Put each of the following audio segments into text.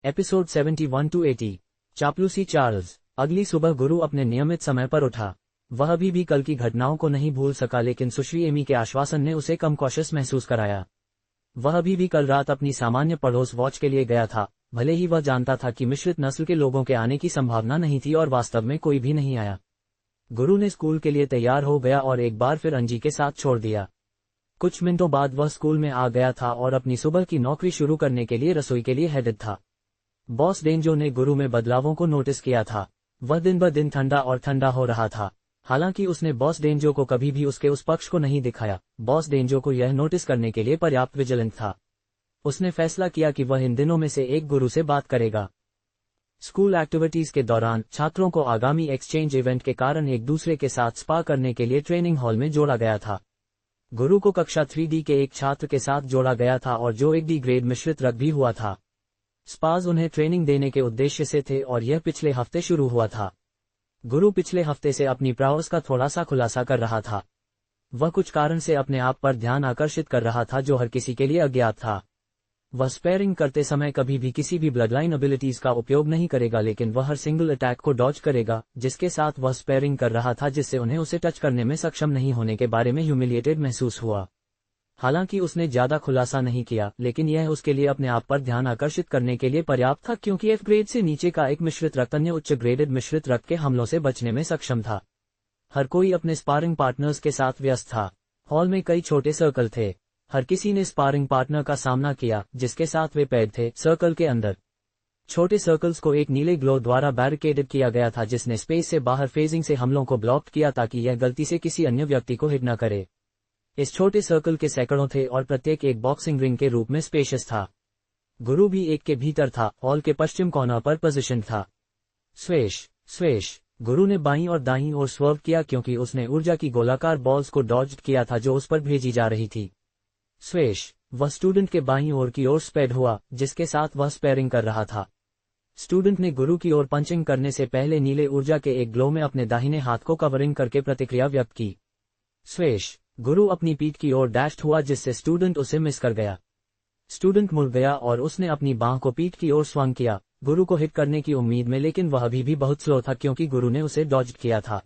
Episode 71 to 80। चापलूसी Charles. अगली सुबह गुरु अपने नियमित समय पर उठा। वह अभी भी कल की घटनाओं को नहीं भूल सका, लेकिन सुश्री एमी के आश्वासन ने उसे कम कॉशियस महसूस कराया। वह अभी भी कल रात अपनी सामान्य पड़ोस वॉच के लिए गया था, भले ही वह जानता था कि मिश्रित नस्ल के लोगों के आने की संभावना नहीं थी और वास्तव में कोई भी नहीं आया। गुरु ने स्कूल के लिए तैयार हो गया और एक बार फिर अंजी के साथ छोड़ दिया। कुछ मिनटों बाद वह स्कूल में आ गया था और अपनी सुबह की नौकरी शुरू करने के लिए रसोई के लिए हेडेड था। बॉस डेंजो ने गुरु में बदलावों को नोटिस किया था। वह दिन ब दिन ठंडा और ठंडा हो रहा था। हालांकि उसने बॉस डेंजो को कभी भी उसके उस पक्ष को नहीं दिखाया, बॉस डेंजो को यह नोटिस करने के लिए पर्याप्त विजिलेंट था। उसने फैसला किया कि वह इन दिनों में से एक गुरु से बात करेगा। स्कूल एक्टिविटीज के दौरान छात्रों को आगामी एक्सचेंज इवेंट के कारण एक दूसरे के साथ स्पा करने के लिए ट्रेनिंग हॉल में जोड़ा गया था। गुरु को कक्षा 3D के एक छात्र के साथ जोड़ा गया था और जो एक डी ग्रेड मिश्रित रग भी हुआ था। स्पाज उन्हें ट्रेनिंग देने के उद्देश्य से थे और यह पिछले हफ्ते शुरू हुआ था। गुरु पिछले हफ्ते से अपनी प्राउस का थोड़ा सा खुलासा कर रहा था। वह कुछ कारण से अपने आप पर ध्यान आकर्षित कर रहा था जो हर किसी के लिए अज्ञात था। वह स्पेयरिंग करते समय कभी भी किसी भी ब्लडलाइन एबिलिटीज का उपयोग नहीं करेगा, लेकिन वह हर सिंगल अटैक को डॉज करेगा जिसके साथ वह स्पेयरिंग कर रहा था, जिससे उन्हें उसे टच करने में सक्षम नहीं होने के बारे में ह्यूमिलिएटेड महसूस हुआ। हालांकि उसने ज्यादा खुलासा नहीं किया, लेकिन यह उसके लिए अपने आप पर ध्यान आकर्षित करने के लिए पर्याप्त था, क्योंकि एफ ग्रेड से नीचे का एक मिश्रित रक्त अन्य उच्च ग्रेडेड मिश्रित रक्त के हमलों से बचने में सक्षम था। हर कोई अपने स्पारिंग पार्टनर्स के साथ व्यस्त था। हॉल में कई छोटे सर्कल थे। हर किसी ने स्पारिंग पार्टनर का सामना किया जिसके साथ वे पैड थे। सर्कल के अंदर छोटे सर्कल्स को एक नीले ग्लो द्वारा बैरिकेडेड किया गया था, जिसने स्पेस से बाहर फेजिंग से हमलों को ब्लॉक किया ताकि यह गलती से किसी अन्य व्यक्ति को हिट न करे। इस छोटे सर्कल के सैकड़ों थे और प्रत्येक एक बॉक्सिंग रिंग के रूप में स्पेशियस था। गुरु भी एक के भीतर था। हॉल के पश्चिम कोना पर पोजीशन था। स्वेश स्वेश। गुरु ने बाईं और दाईं ओर स्वर्व किया क्योंकि उसने ऊर्जा की गोलाकार बॉल्स को डॉज्ड किया था जो उस पर भेजी जा रही थी। स्वेश। वह स्टूडेंट के बाईं ओर की ओर स्पेड हुआ जिसके साथ वह स्पेयरिंग कर रहा था। स्टूडेंट ने गुरु की ओर पंचिंग करने से पहले नीले ऊर्जा के एक ग्लो में अपने दाहिने हाथ को कवरिंग करके प्रतिक्रिया व्यक्त की। स्वेश। गुरु अपनी पीठ की ओर डैश्ड हुआ जिससे स्टूडेंट उसे मिस कर गया। स्टूडेंट मुड़ गया और उसने अपनी बांह को पीठ की ओर स्वांग किया, गुरु को हिट करने की उम्मीद में, लेकिन वह अभी भी बहुत स्लो था क्योंकि गुरु ने उसे डॉज्ड किया था।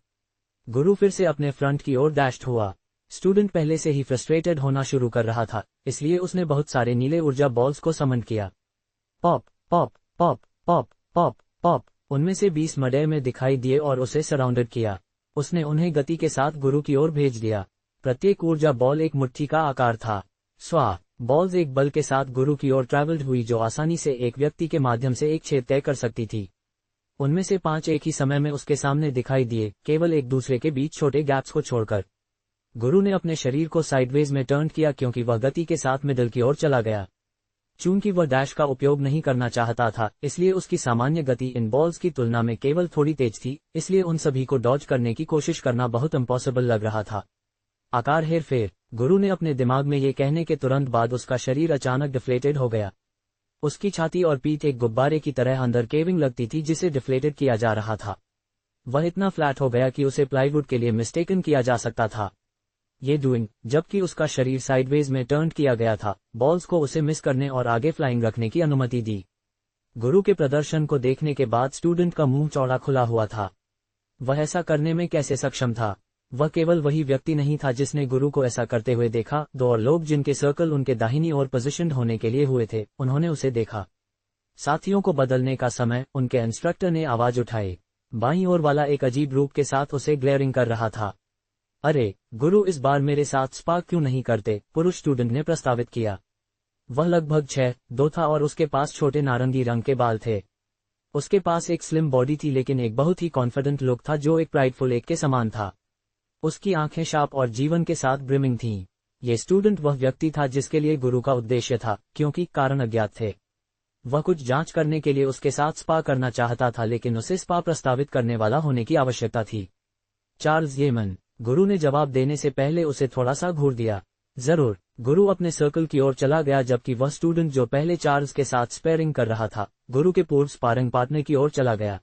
गुरु फिर से अपने फ्रंट की ओर डैश्ड हुआ। स्टूडेंट पहले से ही फ्रस्ट्रेटेड होना शुरू कर रहा था, इसलिए उसने बहुत सारे नीले ऊर्जा बॉल्स को समन किया। Pop pop pop pop pop pop. उनमें से 20 मडे में दिखाई दिए और उसे सराउंडेड किया। उसने उन्हें गति के साथ गुरु की ओर भेज दिया। प्रत्येक ऊर्जा बॉल एक मुट्ठी का आकार था। स्वाह। बॉल्स एक बल के साथ गुरु की ओर ट्रैवल्ड हुई जो आसानी से एक व्यक्ति के माध्यम से एक छेद तय कर सकती थी। उनमें से 5 एक ही समय में उसके सामने दिखाई दिए, केवल एक दूसरे के बीच छोटे गैप्स को छोड़कर। गुरु ने अपने शरीर को साइडवेज में टर्न किया क्योंकि वह गति के साथ मिडल की ओर चला गया। चूंकि वह डैश का उपयोग नहीं करना चाहता था, इसलिए उसकी सामान्य गति इन बॉल्स की तुलना में केवल थोड़ी तेज थी, इसलिए उन सभी को डॉज करने की कोशिश करना बहुत इम्पॉसिबल लग रहा था। आकार हेरफेर। गुरु ने अपने दिमाग में ये कहने के तुरंत बाद उसका शरीर अचानक डिफ्लेटेड हो गया। उसकी छाती और पीठ एक गुब्बारे की तरह अंदर केविंग लगती थी जिसे डिफ्लेटेड किया जा रहा था। वह इतना फ्लैट हो गया कि उसे प्लाईवुड के लिए मिस्टेकन किया जा सकता था। ये डूइंग, जबकि उसका शरीर साइडवेज में टर्न किया गया था, बॉल्स को उसे मिस करने और आगे फ्लाइंग रखने की अनुमति दी। गुरु के प्रदर्शन को देखने के बाद स्टूडेंट का मुंह चौड़ा खुला हुआ था। वह ऐसा करने में कैसे सक्षम था? वह केवल वही व्यक्ति नहीं था जिसने गुरु को ऐसा करते हुए देखा। 2 और लोग जिनके सर्कल उनके दाहिनी ओर पोजीशन्ड होने के लिए हुए थे, उन्होंने उसे देखा। साथियों को बदलने का समय, उनके इंस्ट्रक्टर ने आवाज उठाई। बाईं ओर वाला एक अजीब रूप के साथ उसे ग्लेयरिंग कर रहा था। अरे गुरु, इस बार मेरे साथ स्पा क्यों नहीं करते? पुरुष स्टूडेंट ने प्रस्तावित किया। वह लगभग 6'2" था और उसके पास छोटे नारंगी रंग के बाल थे। उसके पास एक स्लिम बॉडी थी लेकिन एक बहुत ही कॉन्फिडेंट लुक था जो एक प्राइडफुल एक के समान था। उसकी आंखें शार्प और जीवन के साथ ब्रिमिंग थीं। ये स्टूडेंट वह व्यक्ति था जिसके लिए गुरु का उद्देश्य था, क्योंकि कारण अज्ञात थे। वह कुछ जांच करने के लिए उसके साथ स्पा करना चाहता था, लेकिन उसे स्पा प्रस्तावित करने वाला होने की आवश्यकता थी। चार्ल्स येमन। गुरु ने जवाब देने से पहले उसे थोड़ा सा घूर दिया। जरूर। गुरु अपने सर्कल की ओर चला गया जबकि वह स्टूडेंट जो पहले चार्ल्स के साथ स्पेयरिंग कर रहा था, गुरु के पूर्व स्पारिंग पार्टनर की ओर चला गया।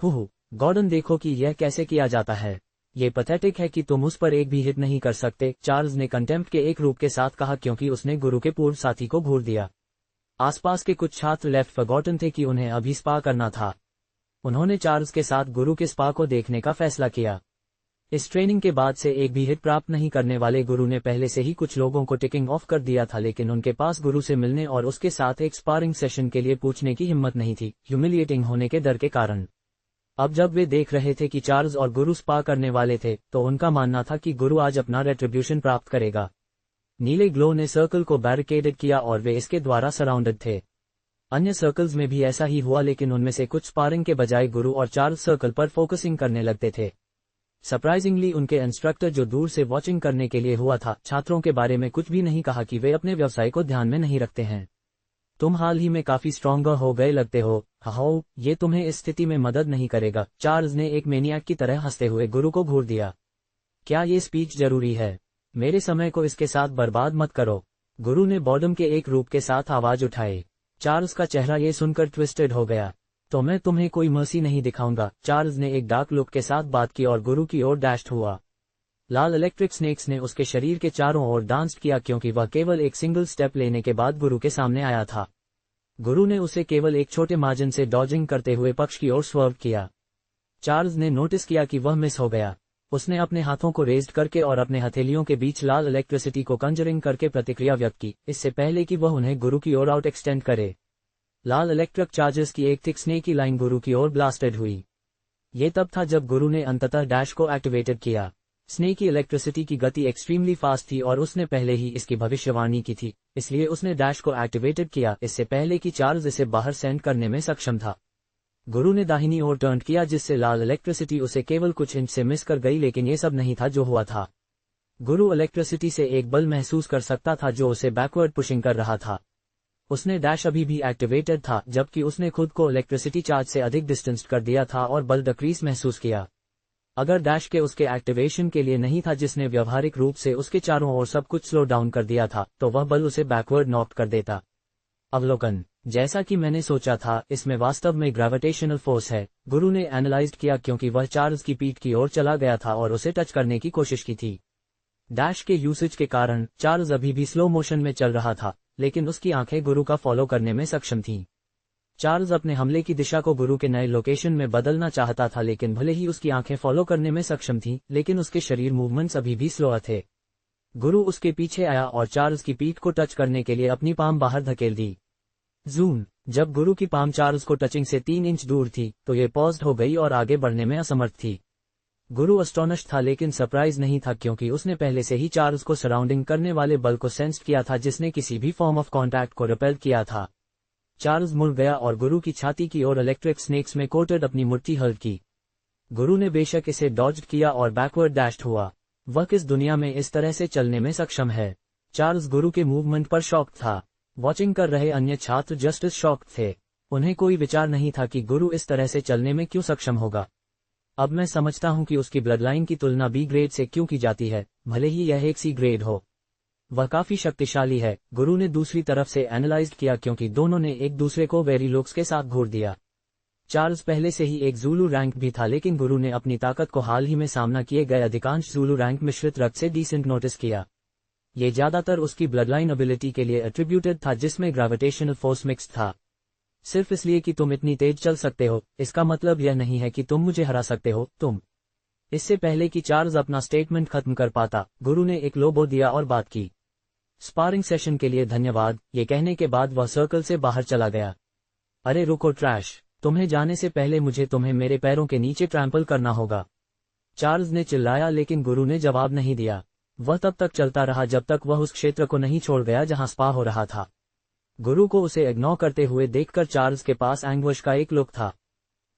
गॉर्डन, देखो कि यह कैसे किया जाता है। ये पैथेटिक है कि तुम उस पर एक भी हिट नहीं कर सकते, चार्ल्स ने कंटेम्प्ट के एक रूप के साथ कहा क्योंकि उसने गुरु के पूर्व साथी को घूर दिया। आसपास के कुछ छात्र लेफ्ट फॉरगॉटन थे कि उन्हें अभी स्पा करना था। उन्होंने चार्ल्स के साथ गुरु के स्पा को देखने का फैसला किया। इस ट्रेनिंग के बाद से एक भी हिट प्राप्त नहीं करने वाले गुरु ने पहले से ही कुछ लोगों को टिकिंग ऑफ कर दिया था, लेकिन उनके पास गुरु से मिलने और उसके साथ एक स्पारिंग सेशन के लिए पूछने की हिम्मत नहीं थी, ह्यूमिलिएटिंग होने के डर के कारण। अब जब वे देख रहे थे कि चार्ल्स और गुरु स्पा करने वाले थे, तो उनका मानना था कि गुरु आज अपना रेट्रिब्यूशन प्राप्त करेगा। नीले ग्लो ने सर्कल को बैरिकेडेड किया और वे इसके द्वारा सराउंडेड थे। अन्य सर्कल्स में भी ऐसा ही हुआ, लेकिन उनमें से कुछ स्पारिंग के बजाय गुरु और चार्ल्स सर्कल पर फोकसिंग करने लगते थे। सरप्राइजिंगली उनके इंस्ट्रक्टर, जो दूर से वॉचिंग करने के लिए हुआ था, छात्रों के बारे में कुछ भी नहीं कहा कि वे अपने व्यवसाय को ध्यान में नहीं रखते हैं। तुम हाल ही में काफी स्ट्रॉन्गर हो गए लगते हो, हाओ, ये तुम्हें इस स्थिति में मदद नहीं करेगा। चार्ल्स ने एक मेनियाक की तरह हंसते हुए गुरु को घूर दिया। क्या ये स्पीच जरूरी है? मेरे समय को इसके साथ बर्बाद मत करो। गुरु ने बॉर्डम के एक रूप के साथ आवाज उठाई। चार्ल्स का चेहरा ये सुनकर ट्विस्टेड हो गया। तो मैं तुम्हें कोई मर्सी नहीं दिखाऊंगा। चार्ल्स ने एक डार्क लुक के साथ बात की और गुरु की ओर डैश्ड हुआ। लाल इलेक्ट्रिक स्नेक्स ने उसके शरीर के चारों ओर डांस किया, क्योंकि वह केवल एक सिंगल स्टेप लेने के बाद गुरु के सामने आया था। गुरु ने उसे केवल एक छोटे मार्जिन से डॉजिंग करते हुए पक्ष की ओर स्वर्व किया। चार्ल्स ने नोटिस किया कि वह मिस हो गया। उसने अपने हाथों को रेज्ड करके और अपने हथेलियों के बीच लाल इलेक्ट्रिसिटी को कंजरिंग करके प्रतिक्रिया व्यक्त की, इससे पहले कि वह उन्हें गुरु की ओर आउट एक्सटेंड करे। लाल इलेक्ट्रिक चार्जेस की एक थिक स्नेकी लाइन गुरु की ओर ब्लास्टेड हुई। ये तब था जब गुरु ने अंततः डैश को एक्टिवेटेड किया। स्नेकी इलेक्ट्रिसिटी की गति एक्सट्रीमली फास्ट थी और उसने पहले ही इसकी भविष्यवाणी की थी, इसलिए उसने डैश को एक्टिवेटेड किया इससे पहले कि चार्ल्स इसे बाहर सेंड करने में सक्षम था। गुरु ने दाहिनी ओर टर्न किया, जिससे लाल इलेक्ट्रिसिटी उसे केवल कुछ इंच से मिस कर गई, लेकिन ये सब नहीं था जो हुआ था। गुरु इलेक्ट्रिसिटी से एक बल महसूस कर सकता था जो उसे बैकवर्ड पुशिंग कर रहा था। उसने डैश अभी भी एक्टिवेटेड था, जबकि उसने खुद को इलेक्ट्रिसिटी चार्ज से अधिक डिस्टेंस कर दिया था और बल डिक्रीज महसूस किया। अगर डैश के उसके एक्टिवेशन के लिए नहीं था, जिसने व्यावहारिक रूप से उसके चारों ओर सब कुछ स्लो डाउन कर दिया था, तो वह बल उसे बैकवर्ड नॉक कर देता। अवलोकन: जैसा कि मैंने सोचा था, इसमें वास्तव में ग्रेविटेशनल फोर्स है, गुरु ने एनालाइज्ड किया, क्योंकि वह चार्ल्स की पीठ की ओर चला गया था और उसे टच करने की कोशिश की थी। डैश के यूसेज के कारण चार्ल्स अभी भी स्लो मोशन में चल रहा था, लेकिन उसकी आंखें गुरु का फॉलो करने में सक्षम थीं। चार्ल्स अपने हमले की दिशा को गुरु के नए लोकेशन में बदलना चाहता था, लेकिन भले ही उसकी आंखें फॉलो करने में सक्षम थीं, लेकिन उसके शरीर मूवमेंट्स अभी भी स्लो थे। गुरु उसके पीछे आया और चार्ल्स की पीठ को टच करने के लिए अपनी पाम बाहर धकेल दी। जूम: जब गुरु की पाम चार्ल्स को टचिंग से 3 इंच दूर थी, तो ये पॉज्ड हो गई और आगे बढ़ने में असमर्थ थी। गुरु अस्टोनिश्ड था, लेकिन सरप्राइज नहीं था, क्योंकि उसने पहले से ही चार्ल्स को सराउंडिंग करने वाले बल को सेंस्ड किया था, जिसने किसी भी फॉर्म ऑफ कॉन्टैक्ट को रिपेल किया था। चार्ल्स मुड़ गया और गुरु की छाती की ओर इलेक्ट्रिक स्नेक्स में कोटेड अपनी मुट्ठी हल्ड की। गुरु ने बेशक इसे डॉज्ड किया और बैकवर्ड डैश्ड हुआ। वह किस दुनिया में इस तरह से चलने में सक्षम है? चार्ल्स गुरु के मूवमेंट पर शॉक था। वॉचिंग कर रहे अन्य छात्र जस्ट एज शॉक्ड थे। उन्हें कोई विचार नहीं था कि गुरु इस तरह से चलने में क्यों सक्षम होगा। अब मैं समझता हूं कि उसकी ब्लडलाइन की तुलना बी ग्रेड से क्यों की जाती है, भले ही यह एक सी ग्रेड हो। वह काफी शक्तिशाली है, गुरु ने दूसरी तरफ से एनालाइज्ड किया, क्योंकि दोनों ने एक दूसरे को वेरी लुक्स के साथ घूर दिया। चार्ल्स पहले से ही एक ज़ूलू रैंक भी था, लेकिन गुरु ने अपनी ताकत को हाल ही में सामना किए गए अधिकांश ज़ूलू रैंक मिश्रित रक्त से डिसेंट नोटिस किया। ये ज्यादातर उसकी ब्लडलाइन एबिलिटी के लिए एट्रीब्यूटेड था, जिसमें ग्रेविटेशनल फोर्स मिक्स था। सिर्फ इसलिए कि तुम इतनी तेज चल सकते हो, इसका मतलब यह नहीं है कि तुम मुझे हरा सकते हो। इससे पहले कि चार्ल्स अपना स्टेटमेंट खत्म कर पाता, गुरु ने एक लोबो दिया और बात की। स्पारिंग सेशन के लिए धन्यवाद, ये कहने के बाद वह सर्कल से बाहर चला गया। अरे रुको ट्रैश, तुम्हें जाने से पहले मुझे तुम्हें मेरे पैरों के नीचे ट्रैम्पल करना होगा। चार्ल्स ने चिल्लाया, लेकिन गुरु ने जवाब नहीं दिया। वह तब तक चलता रहा जब तक वह उस क्षेत्र को नहीं छोड़ गया जहां स्पा हो रहा था। गुरु को उसे इग्नोर करते हुए देखकर चार्ल्स के पास एंग्विश का एक लुक था।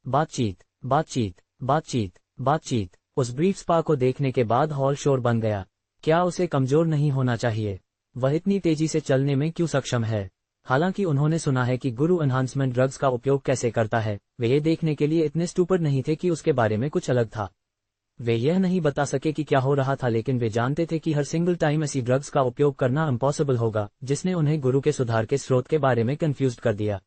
बातचीत, बातचीत, बातचीत, बातचीत। उस ब्रीफ स्पा को देखने के बाद हॉल शोर बन गया। क्या उसे कमजोर नहीं होना चाहिए? वह इतनी तेजी से चलने में क्यों सक्षम है? हालांकि उन्होंने सुना है कि गुरु एनहांसमेंट ड्रग्स का उपयोग कैसे करता है, वे ये देखने के लिए इतने स्टूपिड नहीं थे कि उसके बारे में कुछ अलग था। वे यह नहीं बता सके कि क्या हो रहा था, लेकिन वे जानते थे कि हर सिंगल टाइम ऐसी ड्रग्स का उपयोग करना इम्पॉसिबल होगा, जिसने उन्हें गुरु के सुधार के स्रोत के बारे में कंफ्यूज्ड कर दिया।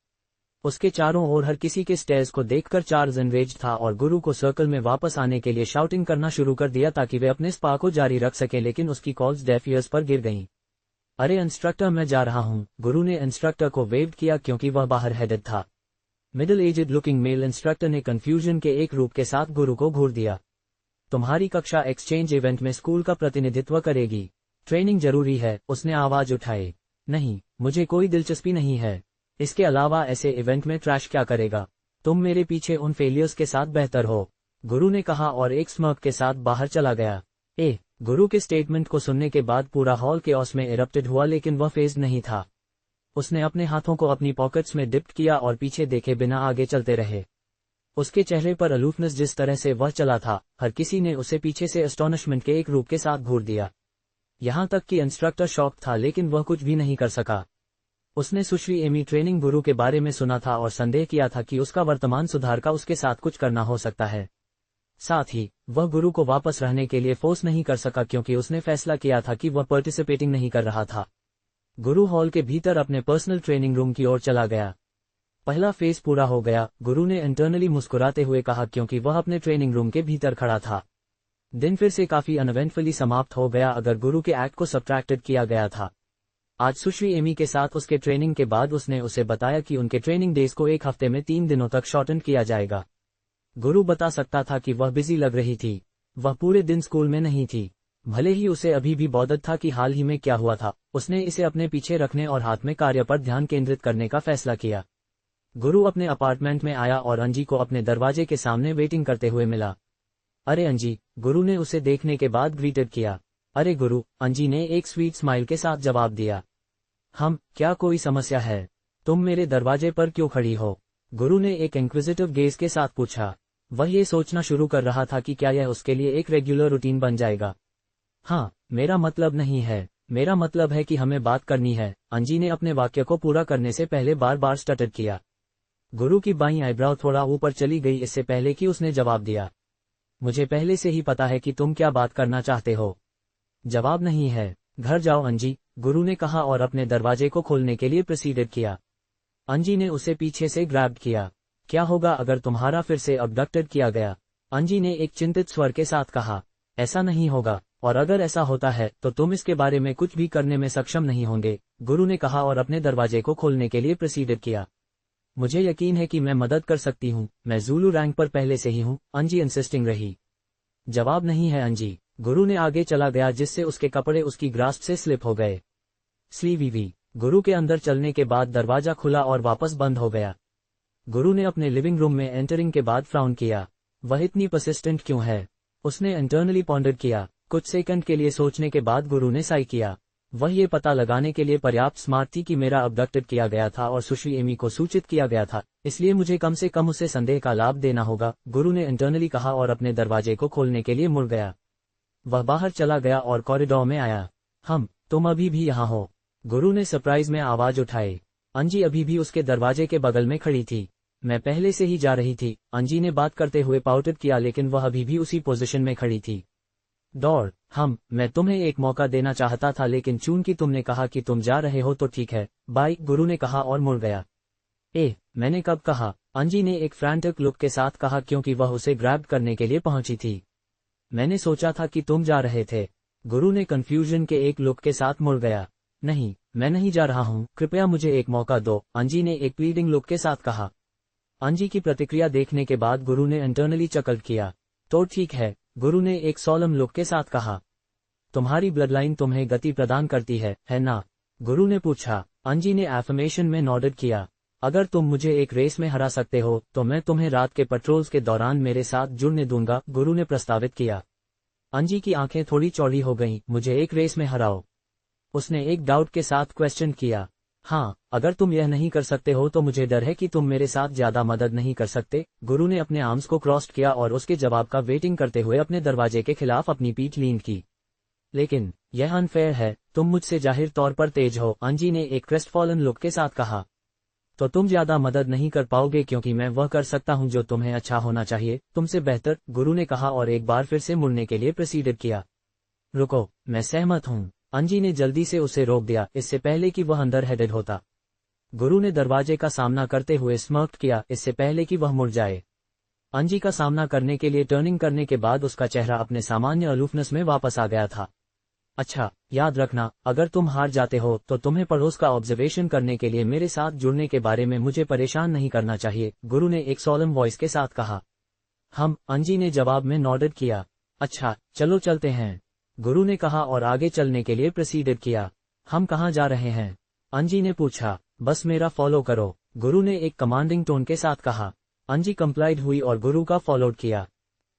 उसके चारों ओर हर किसी के स्टेयर्स को देखकर चार्ल्स एनरेज्ड था और गुरु को सर्कल में वापस आने के लिए शाउटिंग करना शुरू कर दिया ताकि वे अपने स्पा को जारी रख सकें, लेकिन उसकी कॉल्स डेफ ईयर्स पर गिर गईं। अरे इंस्ट्रक्टर, मैं जा रहा हूँ। गुरु ने इंस्ट्रक्टर को वेव किया क्योंकि वह बाहर हेडेड था। Middle aged looking male instructor ने कंफ्यूजन के एक रूप के साथ गुरु को घूर दिया। तुम्हारी कक्षा एक्सचेंज इवेंट में स्कूल का प्रतिनिधित्व करेगी। ट्रेनिंग जरूरी है, उसने आवाज उठाई। नहीं, मुझे कोई दिलचस्पी नहीं है। इसके अलावा ऐसे इवेंट में ट्रैश क्या करेगा? तुम मेरे पीछे उन फेलियर्स के साथ बेहतर हो, गुरु ने कहा और एक स्मर्क के साथ बाहर चला गया। गुरु के स्टेटमेंट को सुनने के बाद पूरा हॉल केओस में इरप्टेड हुआ, लेकिन वह फेज्ड नहीं था। उसने अपने हाथों को अपनी पॉकेट्स में डिप्ट किया और पीछे देखे बिना आगे चलते रहे। उसके चेहरे पर अलूफनेस, जिस तरह से वह चला था, हर किसी ने उसे पीछे से एस्टोनिशमेंट के एक रूप के साथ घूर दिया। यहां तक कि इंस्ट्रक्टर शॉक था, लेकिन वह कुछ भी नहीं कर सका। उसने सुश्री एमी ट्रेनिंग गुरु के बारे में सुना था और संदेह किया था कि उसका वर्तमान सुधार का उसके साथ कुछ करना हो सकता है। साथ ही वह गुरु को वापस रहने के लिए फोर्स नहीं कर सका क्योंकि उसने फैसला किया था कि वह पार्टिसिपेटिंग नहीं कर रहा था। गुरु हॉल के भीतर अपने पर्सनल ट्रेनिंग रूम की ओर चला गया। पहला फेज पूरा हो गया, गुरु ने इंटरनली मुस्कुराते हुए कहा क्योंकि वह अपने ट्रेनिंग रूम के भीतर खड़ा था। दिन फिर से काफी अनइवेंटफुली समाप्त हो गया अगर गुरु के एक्ट को सब्ट्रैक्टेड किया गया था। आज सुश्री एमी के साथ उसके ट्रेनिंग के बाद उसने उसे बताया कि उनके ट्रेनिंग डेज को एक हफ्ते में 3 दिनों तक शॉर्टन किया जाएगा। गुरु बता सकता था कि वह बिजी लग रही थी। वह पूरे दिन स्कूल में नहीं थी। भले ही उसे अभी भी बोधत था कि हाल ही में क्या हुआ था, उसने इसे अपने पीछे रखने और हाथ में कार्य पर ध्यान केंद्रित करने का फैसला किया। गुरु अपने अपार्टमेंट में आया और अंजी को अपने दरवाजे के सामने वेटिंग करते हुए मिला। अरे अंजी, गुरु ने उसे देखने के बाद ग्रीटेड किया। अरे गुरु, अंजी ने एक स्वीट स्माइल के साथ जवाब दिया। क्या कोई समस्या है? तुम मेरे दरवाजे पर क्यों खड़ी हो? गुरु ने एक इंक्विजिटिव गेज के साथ पूछा। वह ये सोचना शुरू कर रहा था कि क्या यह उसके लिए एक रेगुलर रूटीन बन जाएगा। हाँ, मेरा मतलब नहीं है, मेरा मतलब है कि हमें बात करनी है। अंजी ने अपने वाक्य को पूरा करने से पहले बार बार स्टटर किया। गुरु की बाईं आईब्राव थोड़ा ऊपर चली गई इससे पहले कि उसने जवाब दिया। मुझे पहले से ही पता है कि तुम क्या बात करना चाहते हो। जवाब नहीं है। घर जाओ अंजी, गुरु ने कहा और अपने दरवाजे को खोलने के लिए प्रोसीडेड किया। अंजी ने उसे पीछे से ग्रैब किया। क्या होगा अगर तुम्हारा फिर से अबडक्टेड किया गया? अंजी ने एक चिंतित स्वर के साथ कहा। ऐसा नहीं होगा, और अगर ऐसा होता है तो तुम इसके बारे में कुछ भी करने में सक्षम नहीं होंगे, गुरु ने कहा और अपने दरवाजे को खोलने के लिए प्रोसीडेड किया। मुझे यकीन है कि मैं मदद कर सकती हूँ, मैं ज़ूलू रैंक पर पहले से ही हूँ, अंजी इंसिस्टिंग रही। जवाब नहीं है अंजी। गुरु ने आगे चला गया जिससे उसके कपड़े उसकी ग्रास्प से स्लिप हो गए। स्लीवी। गुरु के अंदर चलने के बाद दरवाजा खुला और वापस बंद हो गया। गुरु ने अपने लिविंग रूम में एंटरिंग के बाद फ्राउन किया। वह इतनी परसिस्टेंट क्यों है? उसने इंटरनली पॉन्डर किया। कुछ सेकंड के लिए सोचने के बाद गुरु ने साई किया। वह ये पता लगाने के लिए पर्याप्त स्मार्ट थी कि मेरा अबडक्टेड किया गया था और सुश्री एमी को सूचित किया गया था, इसलिए मुझे कम से कम उसे संदेह का लाभ देना होगा, गुरु ने इंटरनली कहा और अपने दरवाजे को खोलने के लिए मुड़ गया। वह बाहर चला गया और कॉरिडोर में आया। तुम अभी भी यहाँ हो? गुरु ने सरप्राइज में आवाज उठाई। अंजी अभी भी उसके दरवाजे के बगल में खड़ी थी। मैं पहले से ही जा रही थी, अंजी ने बात करते हुए पाउटेड किया, लेकिन वह अभी भी उसी पोजीशन में खड़ी थी। दौड़। मैं तुम्हें एक मौका देना चाहता था, लेकिन चूंकि तुमने कहा कि तुम जा रहे हो तो ठीक है, बाय, गुरु ने कहा और मुड़ गया। मैंने कब कहा? अंजी ने एक फ्रैंटिक लुक के साथ कहा क्योंकि वह उसे ग्रैब करने के लिए पहुंची थी। मैंने सोचा था कि तुम जा रहे थे। गुरु ने कंफ्यूजन के एक लुक के साथ मुड़ गया। नहीं, मैं नहीं जा रहा हूँ, कृपया मुझे एक मौका दो, अंजी ने एक प्लीडिंग लुक के साथ कहा। अंजी की प्रतिक्रिया देखने के बाद गुरु ने इंटरनली चकल किया। तो ठीक है, गुरु ने एक सोलम लुक के साथ कहा। तुम्हारी ब्लडलाइन तुम्हें गति प्रदान करती है ना? गुरु ने पूछा। अंजी ने एफर्मेशन में नॉडेड किया। अगर तुम मुझे एक रेस में हरा सकते हो तो मैं तुम्हें रात के पेट्रोल्स के दौरान मेरे साथ जुड़ने दूंगा, गुरु ने प्रस्तावित किया। अंजी की आंखें थोड़ी चौड़ी हो गईं। मुझे एक रेस में हराओ? उसने एक डाउट के साथ क्वेश्चन किया। हाँ, अगर तुम यह नहीं कर सकते हो तो मुझे डर है कि तुम मेरे साथ ज्यादा मदद नहीं कर सकते, गुरु ने अपने आर्म्स को क्रॉस्ड किया और उसके जवाब का वेटिंग करते हुए अपने दरवाजे के खिलाफ अपनी पीठ लीन की। लेकिन यह अनफेयर है, तुम मुझसे जाहिर तौर पर तेज हो, अंजी ने एक क्रेस्टफॉलन लुक के साथ कहा। तो तुम ज्यादा मदद नहीं कर पाओगे क्योंकि मैं वह कर सकता हूं जो तुम्हें अच्छा होना चाहिए, तुमसे बेहतर, गुरु ने कहा और एक बार फिर से मुड़ने के लिए प्रोसीडेड किया। रुको, मैं सहमत हूं, अंजी ने जल्दी से उसे रोक दिया, इससे पहले कि वह अंदर हेडेड होता। गुरु ने दरवाजे का सामना करते हुए स्मर्क किया, इससे पहले कि वह मुड़ जाए। अंजी का सामना करने के लिए टर्निंग करने के बाद उसका चेहरा अपने सामान्य अलूफनेस में वापस आ गया था। अच्छा, याद रखना, अगर तुम हार जाते हो तो तुम्हें पड़ोस का ऑब्जर्वेशन करने के लिए मेरे साथ जुड़ने के बारे में मुझे परेशान नहीं करना चाहिए, गुरु ने एक सोलम वॉइस के साथ कहा। अंजी ने जवाब में नॉडेड किया। अच्छा, चलो चलते हैं, गुरु ने कहा और आगे चलने के लिए प्रोसीडेड किया। हम कहाँ जा रहे हैं? अंजी ने पूछा। बस मेरा फॉलो करो, गुरु ने एक कमांडिंग टोन के साथ कहा। अंजी कंप्लाइड हुई और गुरु का फॉलोड किया।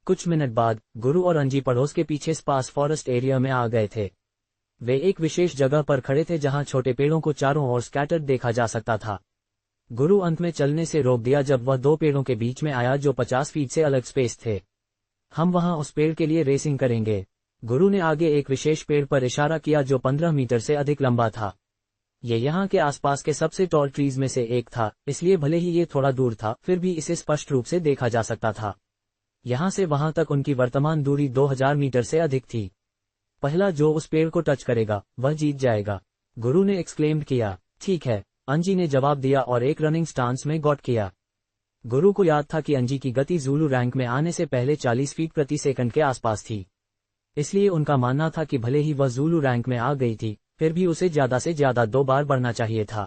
कुछ मिनट बाद गुरु और अंजी पड़ोस के पीछे स्पार्स फॉरेस्ट एरिया में आ गए थे। वे एक विशेष जगह पर खड़े थे जहां छोटे पेड़ों को चारों ओर स्कैटर्ड देखा जा सकता था। गुरु अंत में चलने से रोक दिया जब वह दो पेड़ों के बीच में आया जो 50 फीट से अलग स्पेस थे। हम वहां उस पेड़ के लिए रेसिंग करेंगे, गुरु ने आगे एक विशेष पेड़ पर इशारा किया जो 15 मीटर से अधिक लंबा था। ये यहाँ के आसपास के सबसे टॉल ट्रीज में से एक था, इसलिए भले ही ये थोड़ा दूर था फिर भी इसे स्पष्ट रूप से देखा जा सकता था। यहाँ से वहां तक उनकी वर्तमान दूरी 2000 मीटर से अधिक थी। पहला जो उस पेड़ को टच करेगा वह जीत जाएगा, गुरु ने एक्सक्लेम्ड किया। ठीक है, अंजी ने जवाब दिया और एक रनिंग स्टांस में गॉट किया। गुरु को याद था कि अंजी की गति ज़ूलू रैंक में आने से पहले 40 फीट प्रति सेकंड के आसपास थी, इसलिए उनका मानना था कि भले ही वह ज़ूलू रैंक में आ गई थी फिर भी उसे ज्यादा से ज्यादा 2 बार बढ़ना चाहिए था,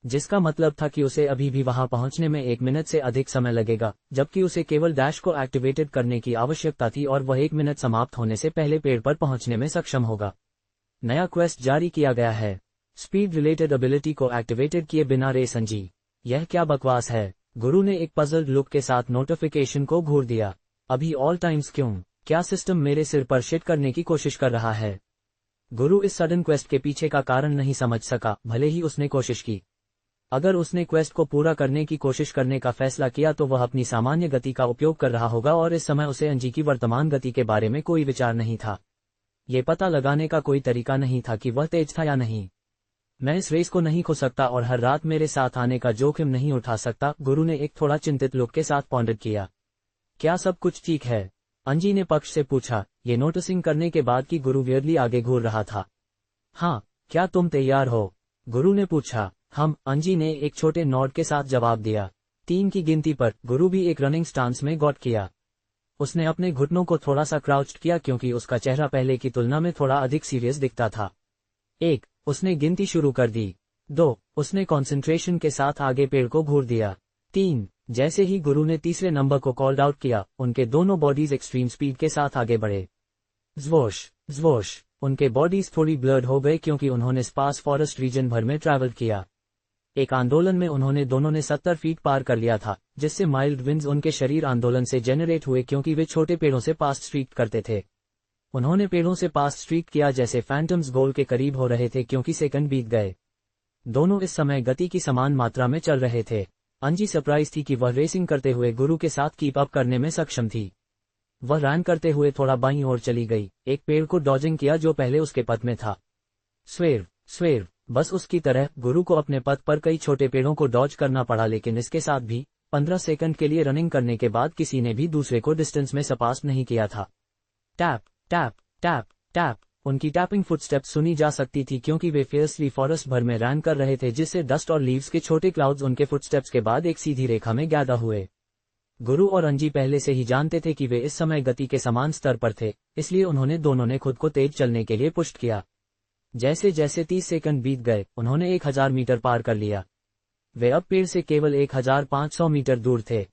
जिसका मतलब था कि उसे अभी भी वहां पहुंचने में 1 मिनट से अधिक समय लगेगा, जबकि उसे केवल डैश को एक्टिवेटेड करने की आवश्यकता थी और वह 1 मिनट समाप्त होने से पहले पेड़ पर पहुंचने में सक्षम होगा। नया क्वेस्ट जारी किया गया है, स्पीड रिलेटेड एबिलिटी को एक्टिवेटेड किए बिना रेस अंजी। यह क्या बकवास है? गुरु ने एक पजल्ड लुक के साथ नोटिफिकेशन को घूर दिया। अभी ऑल टाइम्स क्यों? क्या सिस्टम मेरे सिर पर शिट करने की कोशिश कर रहा है? गुरु इस सडन क्वेस्ट के पीछे का कारण नहीं समझ सका, भले ही उसने कोशिश की। अगर उसने क्वेस्ट को पूरा करने की कोशिश करने का फैसला किया तो वह अपनी सामान्य गति का उपयोग कर रहा होगा और इस समय उसे अंजी की वर्तमान गति के बारे में कोई विचार नहीं था। ये पता लगाने का कोई तरीका नहीं था कि वह तेज था या नहीं। मैं इस रेस को नहीं खो सकता और हर रात मेरे साथ आने का जोखिम नहीं उठा सकता, गुरु ने एक थोड़ा चिंतित लुक के साथ पॉन्डर किया। क्या सब कुछ ठीक है? अंजी ने पक्ष से पूछा, ये नोटिसिंग करने के बाद कि गुरु वियर्डली आगे घूर रहा था। हाँ, क्या तुम तैयार हो? गुरु ने पूछा। अंजी ने एक छोटे नॉड के साथ जवाब दिया। 3 की गिनती पर गुरु भी एक रनिंग स्टांस में गॉट किया। उसने अपने घुटनों को थोड़ा सा क्राउच्ड किया क्योंकि उसका चेहरा पहले की तुलना में थोड़ा अधिक सीरियस दिखता था। 1, उसने गिनती शुरू कर दी। 2, उसने कंसंट्रेशन के साथ आगे पेड़ को घूर दिया। 3, जैसे ही गुरु ने तीसरे नंबर को कॉल्ड आउट किया, उनके दोनों बॉडीज एक्सट्रीम स्पीड के साथ आगे बढ़े। ज़्वोश ज़्वोश, उनके बॉडीज थोड़ी ब्लर्ड हो गए क्योंकि उन्होंने स्पार्स फॉरेस्ट रीजन भर में ट्रैवल किया। एक आंदोलन में उन्होंने दोनों ने 70 फीट पार कर लिया था, जिससे माइल्ड विंड्स उनके शरीर आंदोलन से जेनरेट हुए क्योंकि वे छोटे पेड़ों से पास्ट स्ट्रीक करते थे। उन्होंने पेड़ों से पास्ट स्ट्रीक किया जैसे फैंटम्स गोल के करीब हो रहे थे क्योंकि सेकंड बीत गए। दोनों इस समय गति की समान मात्रा में चल रहे थे। अंजी सरप्राइज थी कि वह रेसिंग करते हुए गुरु के साथ कीप अप करने में सक्षम थी। वह रन करते हुए थोड़ा बाईं ओर चली गई, एक पेड़ को डॉजिंग किया जो पहले उसके पथ में था। स्वेर्व स्वेर्व, बस उसकी तरह गुरु को अपने पथ पर कई छोटे पेड़ों को डॉज करना पड़ा, लेकिन इसके साथ भी 15 सेकंड के लिए रनिंग करने के बाद किसी ने भी दूसरे को डिस्टेंस में सरपास नहीं किया था। टैप टैप टैप टैप, उनकी टैपिंग फुटस्टेप्स सुनी जा सकती थी क्योंकि वे फियर्सली फॉरेस्ट भर में रन कर रहे थे, जिससे डस्ट और लीव्स के छोटे क्लाउड्स उनके फुटस्टेप्स के बाद एक सीधी रेखा में गैदर हुए। गुरु और अंजी पहले से ही जानते थे कि वे इस समय गति के समान स्तर पर थे, इसलिए उन्होंने दोनों ने खुद को तेज चलने के लिए पुश किया। जैसे जैसे 30 सेकंड बीत गए, उन्होंने 1000 मीटर पार कर लिया। वे अब पेड़ से केवल 1500 मीटर दूर थे।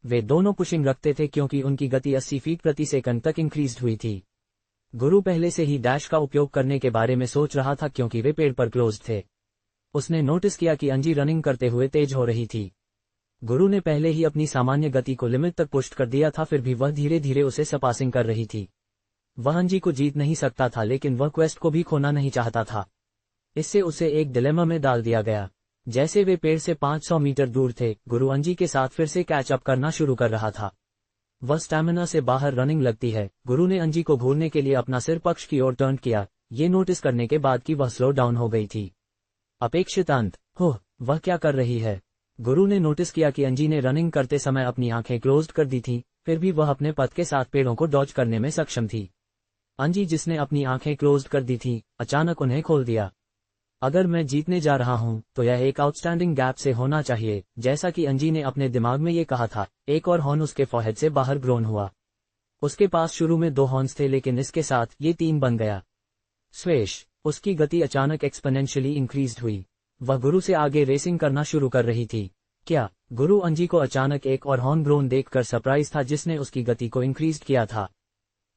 वे दोनों पुशिंग रखते थे क्योंकि उनकी गति 80 फीट प्रति सेकंड तक इंक्रीज्ड हुई थी। गुरु पहले से ही डैश का उपयोग करने के बारे में सोच रहा था क्योंकि वे पेड़ पर क्लोज थे। उसने नोटिस किया कि अंजी रनिंग करते हुए तेज हो रही थी। गुरु ने पहले ही अपनी सामान्य गति को लिमिट तक पुश कर दिया था, फिर भी वह धीरे धीरे उसे सरपासिंग कर रही थी। वह अंजी को जीत नहीं सकता था, लेकिन वह क्वेस्ट को भी खोना नहीं चाहता था। इससे उसे एक डिलेमा में डाल दिया गया। जैसे वे पेड़ से 500 मीटर दूर थे, गुरु अंजी के साथ फिर से कैच अप करना शुरू कर रहा था। वह स्टैमिना से बाहर रनिंग लगती है। गुरु ने अंजी को घूरने के लिए अपना सिर पक्ष की ओर टर्न किया, ये नोटिस करने के बाद कि वह स्लो डाउन हो गई थी। अपेक्षित अंत, वह क्या कर रही है? गुरु ने नोटिस किया कि अंजी ने रनिंग करते समय अपनी आंखें क्लोज्ड कर दी थीं, फिर भी वह अपने पथ के साथ पेड़ों को डॉज करने में सक्षम थी। अंजी, जिसने अपनी आंखें क्लोज्ड कर दी थीं, अचानक उन्हें खोल दिया। अगर मैं जीतने जा रहा हूं, तो यह एक आउटस्टैंडिंग गैप से होना चाहिए, जैसा कि अंजी ने अपने दिमाग में ये कहा था। एक और हॉर्न उसके फॉरहेड से बाहर ग्रोन हुआ। उसके पास शुरू में 2 हॉर्न्स थे, लेकिन इसके साथ ये 3 बन गया। स्वेश, उसकी गति अचानक एक्सपोनेंशियली इंक्रीज्ड हुई। वह गुरु से आगे रेसिंग करना शुरू कर रही थी। क्या? गुरु अंजी को अचानक एक और हॉर्न ग्रोन देखकर सरप्राइज था जिसने उसकी गति को इंक्रीज किया था।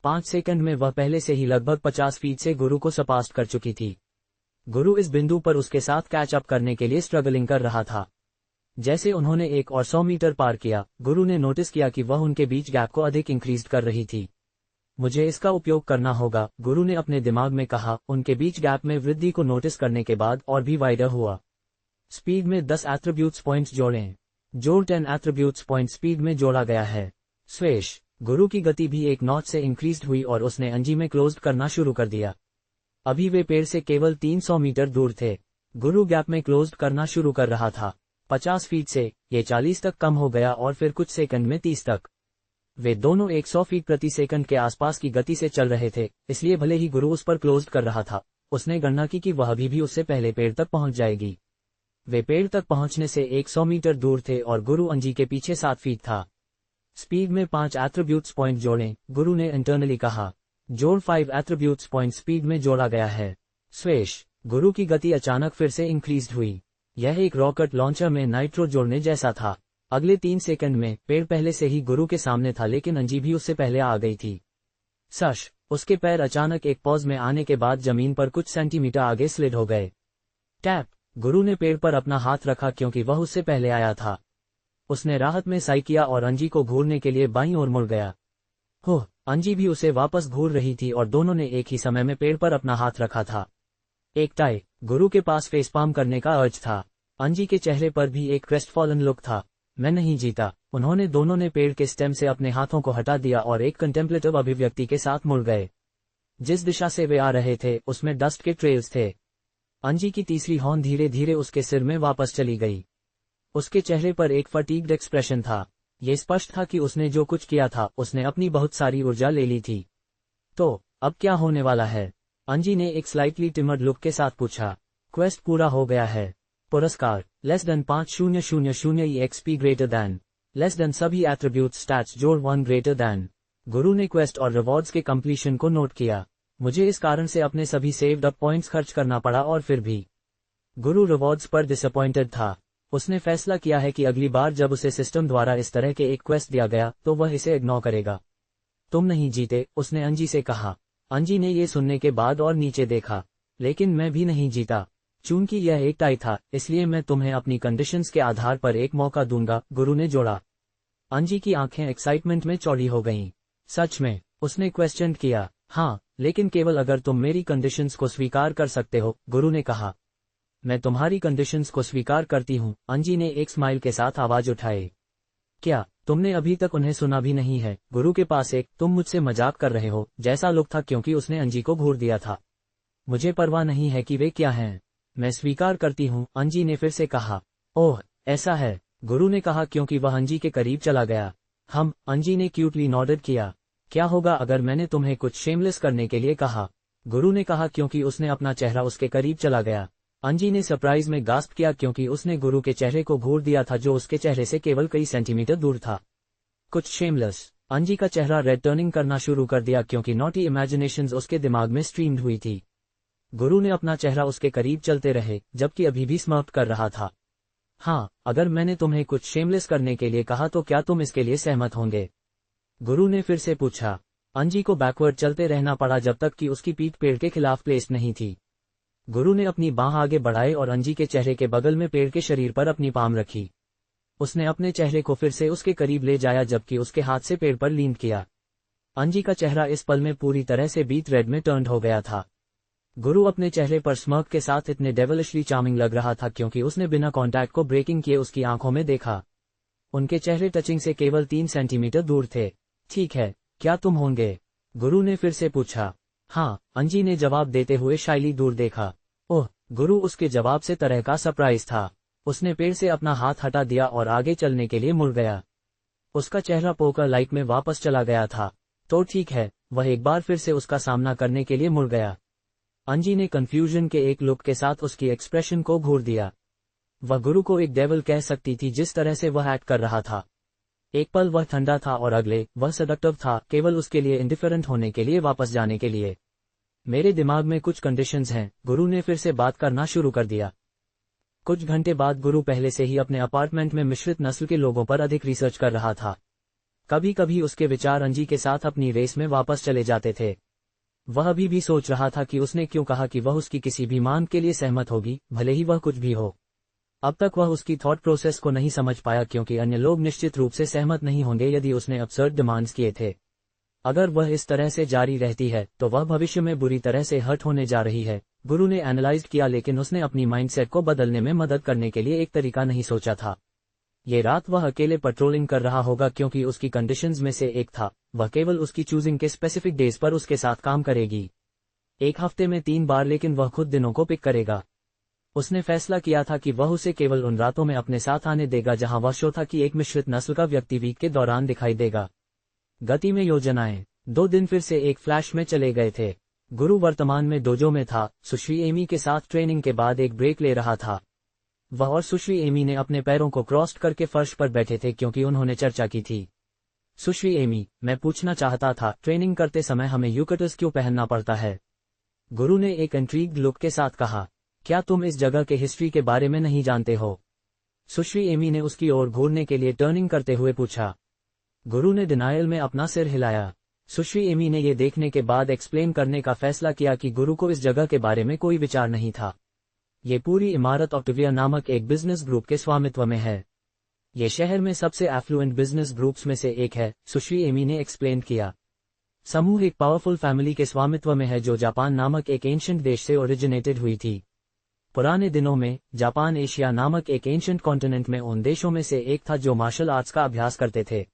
5 सेकंड में वह पहले से ही लगभग 50 फीट से गुरु को सरपास्ट कर चुकी थी। गुरु इस बिंदु पर उसके साथ कैच अप करने के लिए स्ट्रगलिंग कर रहा था। जैसे उन्होंने 1 और 100 मीटर पार किया, गुरु ने नोटिस किया कि वह उनके बीच गैप को अधिक इंक्रीज कर रही थी। मुझे इसका उपयोग करना होगा, गुरु ने अपने दिमाग में कहा। उनके बीच गैप में वृद्धि को नोटिस करने के बाद और भी वाइडर हुआ। स्पीड में 10 एट्रीब्यूट्स पॉइंट्स जोड़ें। जोड़ 10 एट्रीब्यूट्स पॉइंट स्पीड में जोड़ा गया है। स्वेश, गुरु की गति भी 1 नॉट से इंक्रीज्ड हुई और उसने अंजी में क्लोज्ड करना शुरू कर दिया। अभी वे पेड़ से केवल 300 मीटर दूर थे। गुरु गैप में क्लोज्ड करना शुरू कर रहा था। 50 फीट से ये 40 तक कम हो गया और फिर कुछ सेकंड में 30 तक। वे दोनों 100 फीट प्रति सेकंड के आसपास की गति से चल रहे थे, इसलिए भले ही गुरु उस पर क्लोज्ड कर रहा था, उसने गणना की कि वह अभी भी उससे पहले पेड़ तक पहुंच जाएगी। वे पेड़ तक पहुंचने से 100 मीटर दूर थे और गुरु अंजी के पीछे 7 फीट था। स्पीड में 5 एट्रीब्यूट्स पॉइंट जोड़ें, गुरु ने इंटरनली कहा। जोड़ 5 एट्रीब्यूट्स पॉइंट स्पीड में जोड़ा गया है। स्वेश, गुरु की गति अचानक फिर से इंक्रीज्ड हुई। यह एक रॉकेट लॉन्चर में नाइट्रो जोड़ने जैसा था। अगले 3 सेकंड में पेड़ पहले से ही गुरु के सामने था, लेकिन अंजी भी उससे पहले आ गई थी। सश, उसके पैर अचानक एक पॉज में आने के बाद जमीन पर कुछ सेंटीमीटर आगे स्लिड हो गए। टैप, गुरु ने पेड़ पर अपना हाथ रखा क्योंकि वह उससे पहले आया था। उसने राहत में साई किया और अंजी को घूरने के लिए बाईं ओर मुड़ गया। हो, अंजी भी उसे वापस घूर रही थी और दोनों ने एक ही समय में पेड़ पर अपना हाथ रखा था। एक टाई, गुरु के पास फेसपाम करने का अर्ज था। अंजी के चेहरे पर भी एक क्रेस्टफॉलन लुक था। मैं नहीं जीता। उन्होंने दोनों ने पेड़ के स्टेम से अपने हाथों को हटा दिया और एक कंटेम्पलेटिव अभिव्यक्ति के साथ मुड़ गए। जिस दिशा से वे आ रहे थे उसमें डस्ट के ट्रेल्स थे। अंजी की तीसरी हॉर्न धीरे धीरे उसके सिर में वापस चली गई। उसके चेहरे पर एक फटीग्ड एक्सप्रेशन था। ये स्पष्ट था कि उसने जो कुछ किया था उसने अपनी बहुत सारी ऊर्जा ले ली थी। तो अब क्या होने वाला है? अंजी ने एक स्लाइटली टिमर्ड लुक के साथ पूछा। क्वेस्ट पूरा हो गया है। पुरस्कार <5000 EXP ग्रेटर दैन <, सभी एट्रीब्यूट स्टैट्स जोड़ 1 ग्रेटर दैन। गुरु ने क्वेस्ट और रिवॉर्ड्स के कंप्लीशन को नोट किया। मुझे इस कारण से अपने सभी सेव्ड अप पॉइंट्स खर्च करना पड़ा और फिर भी। गुरु रिवॉर्ड्स पर डिसअपॉइंटेड था। उसने फैसला किया है कि अगली बार जब उसे सिस्टम द्वारा इस तरह के एक क्वेस्ट दिया गया तो वह इसे इग्नोर करेगा। तुम नहीं जीते, उसने अंजी से कहा। अंजी ने ये सुनने के बाद और नीचे देखा। लेकिन मैं भी नहीं जीता। चूंकि यह एक टाई था, इसलिए मैं तुम्हें अपनी कंडीशंस के आधार पर एक मौका दूंगा, गुरु ने जोड़ा। अंजी की आंखें एक्साइटमेंट में चौड़ी हो गईं। सच में? उसने क्वेश्चन किया। हाँ, लेकिन केवल अगर तुम मेरी कंडीशंस को स्वीकार कर सकते हो, गुरु ने कहा। मैं तुम्हारी कंडीशंस को स्वीकार करती हूँ, अंजी ने एक स्माइल के साथ आवाज उठाई। क्या तुमने अभी तक उन्हें सुना भी नहीं है? गुरु के पास एक तुम मुझसे मजाक कर रहे हो जैसा लुक था क्योंकि उसने अंजी को घूर दिया था। मुझे परवाह नहीं है कि वे क्या हैं। मैं स्वीकार करती हूँ, अंजी ने फिर से कहा। ओह, ऐसा है, गुरु ने कहा क्योंकि वह अंजी के करीब चला गया। अंजी ने क्यूटली नॉडेड किया। क्या होगा अगर मैंने तुम्हें कुछ शेमलेस करने के लिए कहा? गुरु ने कहा क्योंकि उसने अपना चेहरा उसके करीब चला गया। अंजी ने सरप्राइज में गास्प किया क्योंकि उसने गुरु के चेहरे को घूर दिया था जो उसके चेहरे से केवल कई सेंटीमीटर दूर था। कुछ शेमलेस। अंजी का चेहरा रेड टर्निंग करना शुरू कर दिया क्योंकि नॉटी इमेजिनेशंस उसके दिमाग में स्ट्रीम्ड हुई थी। गुरु ने अपना चेहरा उसके करीब चलते रहे जबकि अभी भी स्मर्क कर रहा था। हाँ, अगर मैंने तुम्हें कुछ शेमलेस करने के लिए कहा तो क्या तुम इसके लिए सहमत होंगे? गुरु ने फिर से पूछा। अंजी को बैकवर्ड चलते रहना पड़ा जब तक कि उसकी पीठ पेड़ के खिलाफ प्लेस्ड नहीं थी। गुरु ने अपनी बांह आगे बढ़ाई और अंजी के चेहरे के बगल में पेड़ के शरीर पर अपनी पाम रखी। उसने अपने चेहरे को फिर से उसके करीब ले जाया जबकि उसके हाथ से पेड़ पर लीन किया। अंजी का चेहरा इस पल में पूरी तरह से बीट रेड में टर्न्ड हो गया था। गुरु अपने चेहरे पर स्मर्क के साथ इतने डेविलिशली चार्मिंग लग रहा था क्योंकि उसने बिना कॉन्टैक्ट को ब्रेकिंग किए उसकी आंखों में देखा। उनके चेहरे टचिंग से केवल 3 सेंटीमीटर दूर थे। ठीक है, क्या तुम होंगे? गुरु ने फिर से पूछा। हाँ, अंजी ने जवाब देते हुए शाइली दूर देखा। ओह, गुरु उसके जवाब से तरह का सरप्राइज था। उसने पेड़ से अपना हाथ हटा दिया और आगे चलने के लिए मुड़ गया। उसका चेहरा पोकर लाइट में वापस चला गया था। तो ठीक है, वह एक बार फिर से उसका सामना करने के लिए मुड़ गया। अंजी ने कंफ्यूजन के एक लुक के साथ उसकी एक्सप्रेशन को घूर दिया। वह गुरु को एक डेविल कह सकती थी जिस तरह से वह एक्ट कर रहा था। एक पल वह ठंडा था और अगले वह सडक्टिव था, केवल उसके लिए इंडिफरेंट होने के लिए वापस जाने के लिए। मेरे दिमाग में कुछ कंडीशंस हैं। गुरु ने फिर से बात करना शुरू कर दिया। कुछ घंटे बाद गुरु पहले से ही अपने अपार्टमेंट में मिश्रित नस्ल के लोगों पर अधिक रिसर्च कर रहा था। कभी कभी उसके विचार अंजी के साथ अपनी रेस में वापस चले जाते थे। वह अभी भी सोच रहा था कि उसने क्यों कहा कि वह उसकी किसी भी मांग के लिए सहमत होगी, भले ही वह कुछ भी हो। अब तक वह उसकी थॉट प्रोसेस को नहीं समझ पाया, क्योंकि अन्य लोग निश्चित रूप से सहमत नहीं होंगे यदि उसने अब्सर्ड डिमांड्स किए थे। अगर वह इस तरह से जारी रहती है तो वह भविष्य में बुरी तरह से हर्ट होने जा रही है। गुरु ने एनालाइज किया, लेकिन उसने अपनी माइंडसेट को बदलने में मदद करने के लिए एक तरीका नहीं सोचा था। ये रात वह अकेले पेट्रोलिंग कर रहा होगा, क्योंकि उसकी कंडीशंस में से एक था वह केवल उसकी चूजिंग के स्पेसिफिक डेज पर उसके साथ काम करेगी। एक हफ्ते में 3 बार, लेकिन वह खुद दिनों को पिक करेगा। उसने फैसला किया था कि वह उसे केवल उन रातों में अपने साथ आने देगा जहां वह श्रोता की एक मिश्रित नस्ल का व्यक्ति वीक के दौरान दिखाई देगा। गति में योजनाएं। 2 दिन फिर से एक फ्लैश में चले गए थे। गुरु वर्तमान में डोजो में था। सुश्री एमी के साथ ट्रेनिंग के बाद एक ब्रेक ले रहा था। वह और सुश्री एमी ने अपने पैरों को क्रॉस करके फर्श पर बैठे थे, क्योंकि उन्होंने चर्चा की थी। सुश्री एमी, मैं पूछना चाहता था, ट्रेनिंग करते समय हमें यूकटस क्यों पहनना पड़ता है? गुरु ने एक इंट्रीग्ड लुक के साथ कहा। क्या तुम इस जगह के हिस्ट्री के बारे में नहीं जानते हो? सुश्री एमी ने उसकी ओर घूरने के लिए टर्निंग करते हुए पूछा। गुरु ने डिनायल में अपना सिर हिलाया। सुश्री एमी ने यह देखने के बाद एक्सप्लेन करने का फैसला किया कि गुरु को इस जगह के बारे में कोई विचार नहीं था। ये पूरी इमारत ऑक्टेविया नामक एक बिजनेस ग्रुप के स्वामित्व में है। ये शहर में सबसे एफ्लुएंट बिजनेस ग्रुप्स में से एक है, सुश्री एमी ने एक्सप्लेन किया। समूह एक पावरफुल फैमिली के स्वामित्व में है जो जापान नामक एक एंशिएंट देश से ओरिजिनेटेड हुई थी। पुराने दिनों में जापान एशिया नामक एक एंशिएंट कॉन्टिनेंट में उन देशों में से एक था जो मार्शल आर्ट्स का अभ्यास करते थे।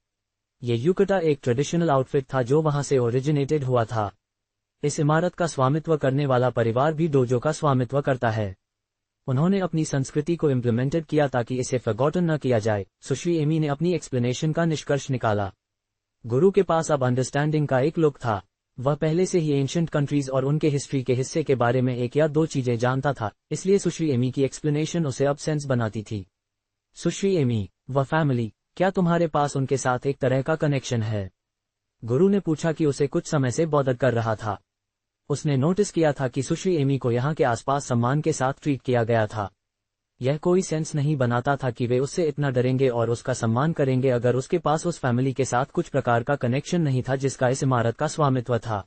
ये युकटा एक ट्रेडिशनल आउटफिट था जो वहां से ओरिजिनेटेड हुआ था। इस इमारत का स्वामित्व करने वाला परिवार भी डोजो का स्वामित्व करता है। उन्होंने अपनी संस्कृति को इम्प्लीमेंटेड किया ताकि इसे फॉरगॉटन न किया जाए। सुश्री एमी ने अपनी एक्सप्लेनेशन का निष्कर्ष निकाला। गुरु के पास अब अंडरस्टैंडिंग का एक लुक था। वह पहले से ही एंशिएंट कंट्रीज और उनके हिस्ट्री के हिस्से के बारे में 1 या 2 चीजें जानता था, इसलिए सुश्री एमी की एक्सप्लेनेशन उसे अब सेंस बनाती थी। सुश्री एमी, वह फैमिली, क्या तुम्हारे पास उनके साथ एक तरह का कनेक्शन है? गुरु ने पूछा कि उसे कुछ समय से बॉदर कर रहा था। उसने नोटिस किया था कि सुश्री एमी को यहाँ के आसपास सम्मान के साथ ट्रीट किया गया था। यह कोई सेंस नहीं बनाता था कि वे उससे इतना डरेंगे और उसका सम्मान करेंगे अगर उसके पास उस फैमिली के साथ कुछ प्रकार का कनेक्शन नहीं था जिसका इस इमारत का स्वामित्व था।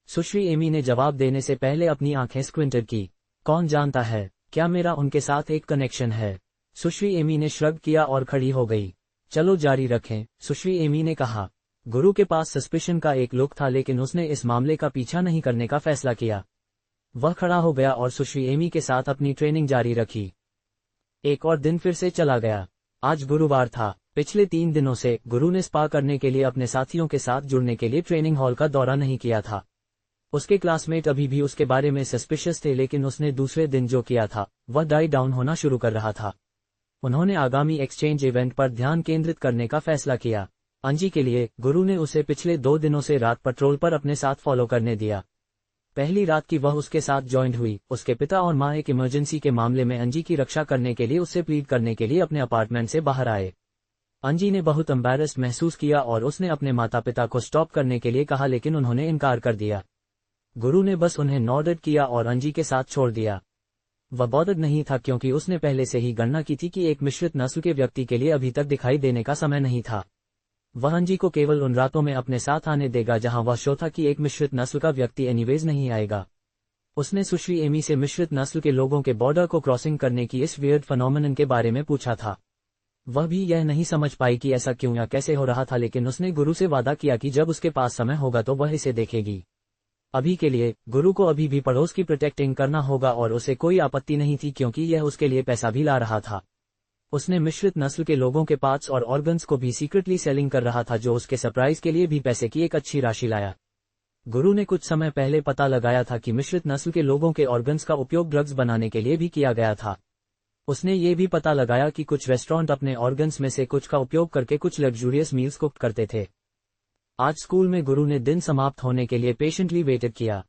सुश्री एमी ने जवाब देने से पहले अपनी आंखें स्क्विंटेड की। कौन जानता है, क्या मेरा उनके साथ एक कनेक्शन है? सुश्री एमी ने श्रग किया और खड़ी हो गई। चलो जारी रखें, सुश्री एमी ने कहा। गुरु के पास सस्पिशन का एक लुक था, लेकिन उसने इस मामले का पीछा नहीं करने का फैसला किया। वह खड़ा हो गया और सुश्री एमी के साथ अपनी ट्रेनिंग जारी रखी। एक और दिन फिर से चला गया। आज गुरुवार था। पिछले 3 दिनों से गुरु ने स्पा करने के लिए अपने साथियों के साथ जुड़ने के लिए ट्रेनिंग हॉल का दौरा नहीं किया था। उसके क्लासमेट अभी भी उसके बारे में सस्पिशियस थे, लेकिन उसने दूसरे दिन जो किया था वह डाई डाउन होना शुरू कर रहा था। उन्होंने आगामी एक्सचेंज इवेंट पर ध्यान केंद्रित करने का फैसला किया। अंजी के लिए गुरु ने उसे पिछले 2 दिनों से रात पेट्रोल पर अपने साथ फॉलो करने दिया। पहली रात की वह उसके साथ ज्वाइंट हुई। उसके पिता और मां एक इमरजेंसी के मामले में अंजी की रक्षा करने के लिए उससे प्लीड करने के लिए अपने अपार्टमेंट से बाहर आए। अंजी ने बहुत एम्बैरेस्ड महसूस किया और उसने अपने माता पिता को स्टॉप करने के लिए कहा, लेकिन उन्होंने इनकार कर दिया। गुरु ने बस उन्हें नॉडेड किया और अंजी के साथ छोड़ दिया। वह बॉदर्ड नहीं था, क्योंकि उसने पहले से ही गणना की थी कि एक मिश्रित नस्ल के व्यक्ति के लिए अभी तक दिखाई देने का समय नहीं था। वह अंजी को केवल उन रातों में अपने साथ आने देगा जहां वह श्योर था कि एक मिश्रित नस्ल का व्यक्ति एनीवेज नहीं आएगा। उसने सुश्री एमी से मिश्रित नस्ल के लोगों के बॉर्डर को क्रॉसिंग करने की इस वियर्ड फेनोमेनन के बारे में पूछा था। वह भी यह नहीं समझ पाई कि ऐसा क्यों या कैसे हो रहा था, लेकिन उसने गुरु से वादा किया कि जब उसके पास समय होगा तो वह इसे देखेगी। अभी के लिए गुरु को अभी भी पड़ोस की प्रोटेक्टिंग करना होगा और उसे कोई आपत्ति नहीं थी, क्योंकि यह उसके लिए पैसा भी ला रहा था। उसने मिश्रित नस्ल के लोगों के पार्ट्स और ऑर्गन्स को भी सीक्रेटली सेलिंग कर रहा था, जो उसके सरप्राइज के लिए भी पैसे की एक अच्छी राशि लाया। गुरु ने कुछ समय पहले पता लगाया था कि मिश्रित नस्ल के लोगों के ऑर्गन्स का उपयोग ड्रग्स बनाने के लिए भी किया गया था। उसने ये भी पता लगाया कि कुछ रेस्टोरेंट अपने ऑर्गन्स में से कुछ का उपयोग करके कुछ लग्जूरियस मील्स कुक करते थे। आज स्कूल में गुरु ने दिन समाप्त होने के लिए पेशेंटली वेटेड किया।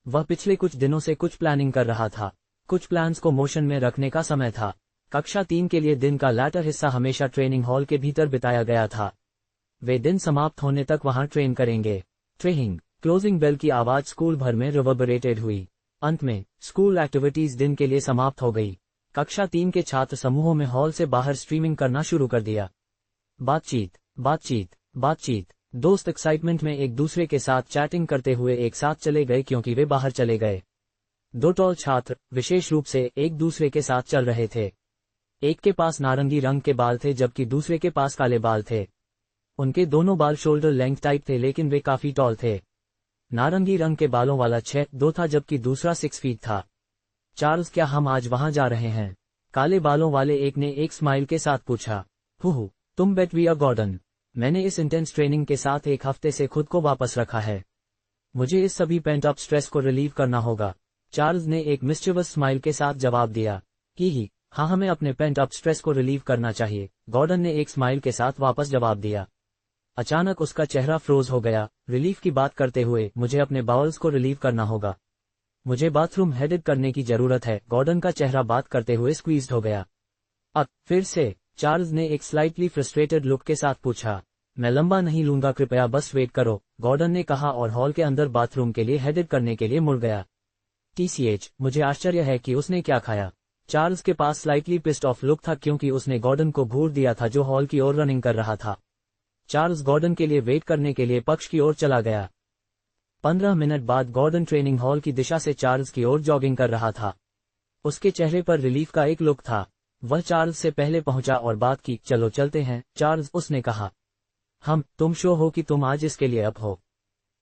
वह पिछले कुछ दिनों से कुछ प्लानिंग कर रहा था। कुछ प्लान्स को मोशन में रखने का समय था। कक्षा 3 के लिए दिन का लैटर हिस्सा हमेशा ट्रेनिंग हॉल के भीतर बिताया गया था। वे दिन समाप्त होने तक वहां ट्रेन करेंगे। ट्रेनिंग क्लोजिंग बेल की आवाज स्कूल भर में रिवर्बरेटेड हुई। अंत में स्कूल एक्टिविटीज दिन के लिए समाप्त हो गई। कक्षा 3 के छात्र समूहों में हॉल से बाहर स्ट्रीमिंग करना शुरू कर दिया। बातचीत बातचीत बातचीत। दोस्त एक्साइटमेंट में एक दूसरे के साथ चैटिंग करते हुए एक साथ चले गए क्योंकि वे बाहर चले गए। दो टॉल छात्र विशेष रूप से एक दूसरे के साथ चल रहे थे। एक के पास नारंगी रंग के बाल थे जबकि दूसरे के पास काले बाल थे। उनके दोनों बाल शोल्डर लेंथ टाइप थे लेकिन वे काफी टॉल थे। नारंगी रंग के बालों वाला 6'2" था जबकि दूसरा 6 फीट था। चार्ल्स, क्या हम आज वहां जा रहे हैं? काले बालों वाले एक ने एक स्माइल के साथ पूछा। हुहू, तुम बेट वी आर गॉर्डन। मैंने इस इंटेंस ट्रेनिंग के साथ एक हफ्ते से खुद को वापस रखा है। मुझे इस सभी पेंट अप स्ट्रेस को रिलीव करना होगा। चार्ल्स ने एक मिस्चिवस स्माइल के साथ जवाब दिया। ही, हाँ, हमें अपने पेंट अप स्ट्रेस को रिलीव करना चाहिए, गॉर्डन ने एक स्माइल के साथ वापस जवाब दिया। अचानक उसका चेहरा फ्रोज हो गया। रिलीफ की बात करते हुए, मुझे अपने बाउल्स को रिलीव करना होगा। मुझे बाथरूम हेडेड करने की जरूरत है, गॉर्डन का चेहरा बात करते हुए स्क्वीज्ड हो गया। अब फिर से, चार्ल्स ने एक स्लाइटली फ्रस्ट्रेटेड लुक के साथ पूछा। मैं लंबा नहीं लूंगा, कृपया बस वेट करो, गॉर्डन ने कहा और हॉल के अंदर बाथरूम के लिए हेडेड करने के लिए मुड़ गया। TCH, मुझे आश्चर्य है कि उसने क्या खाया। चार्ल्स के पास स्लाइटली पिस्ड ऑफ लुक था क्योंकि उसने गॉर्डन को घूर दिया था जो हॉल की ओर रनिंग कर रहा था। चार्ल्स गॉर्डन के लिए वेट करने के लिए पक्ष की ओर चला गया। 15 मिनट बाद गॉर्डन ट्रेनिंग हॉल की दिशा से चार्ल्स की ओर जॉगिंग कर रहा था। उसके चेहरे पर रिलीफ का एक लुक था। वह चार्ल्स से पहले पहुंचा और बात की। चलो चलते हैं चार्ल्स, उसने कहा। तुम शो हो कि तुम आज इसके लिए अप हो?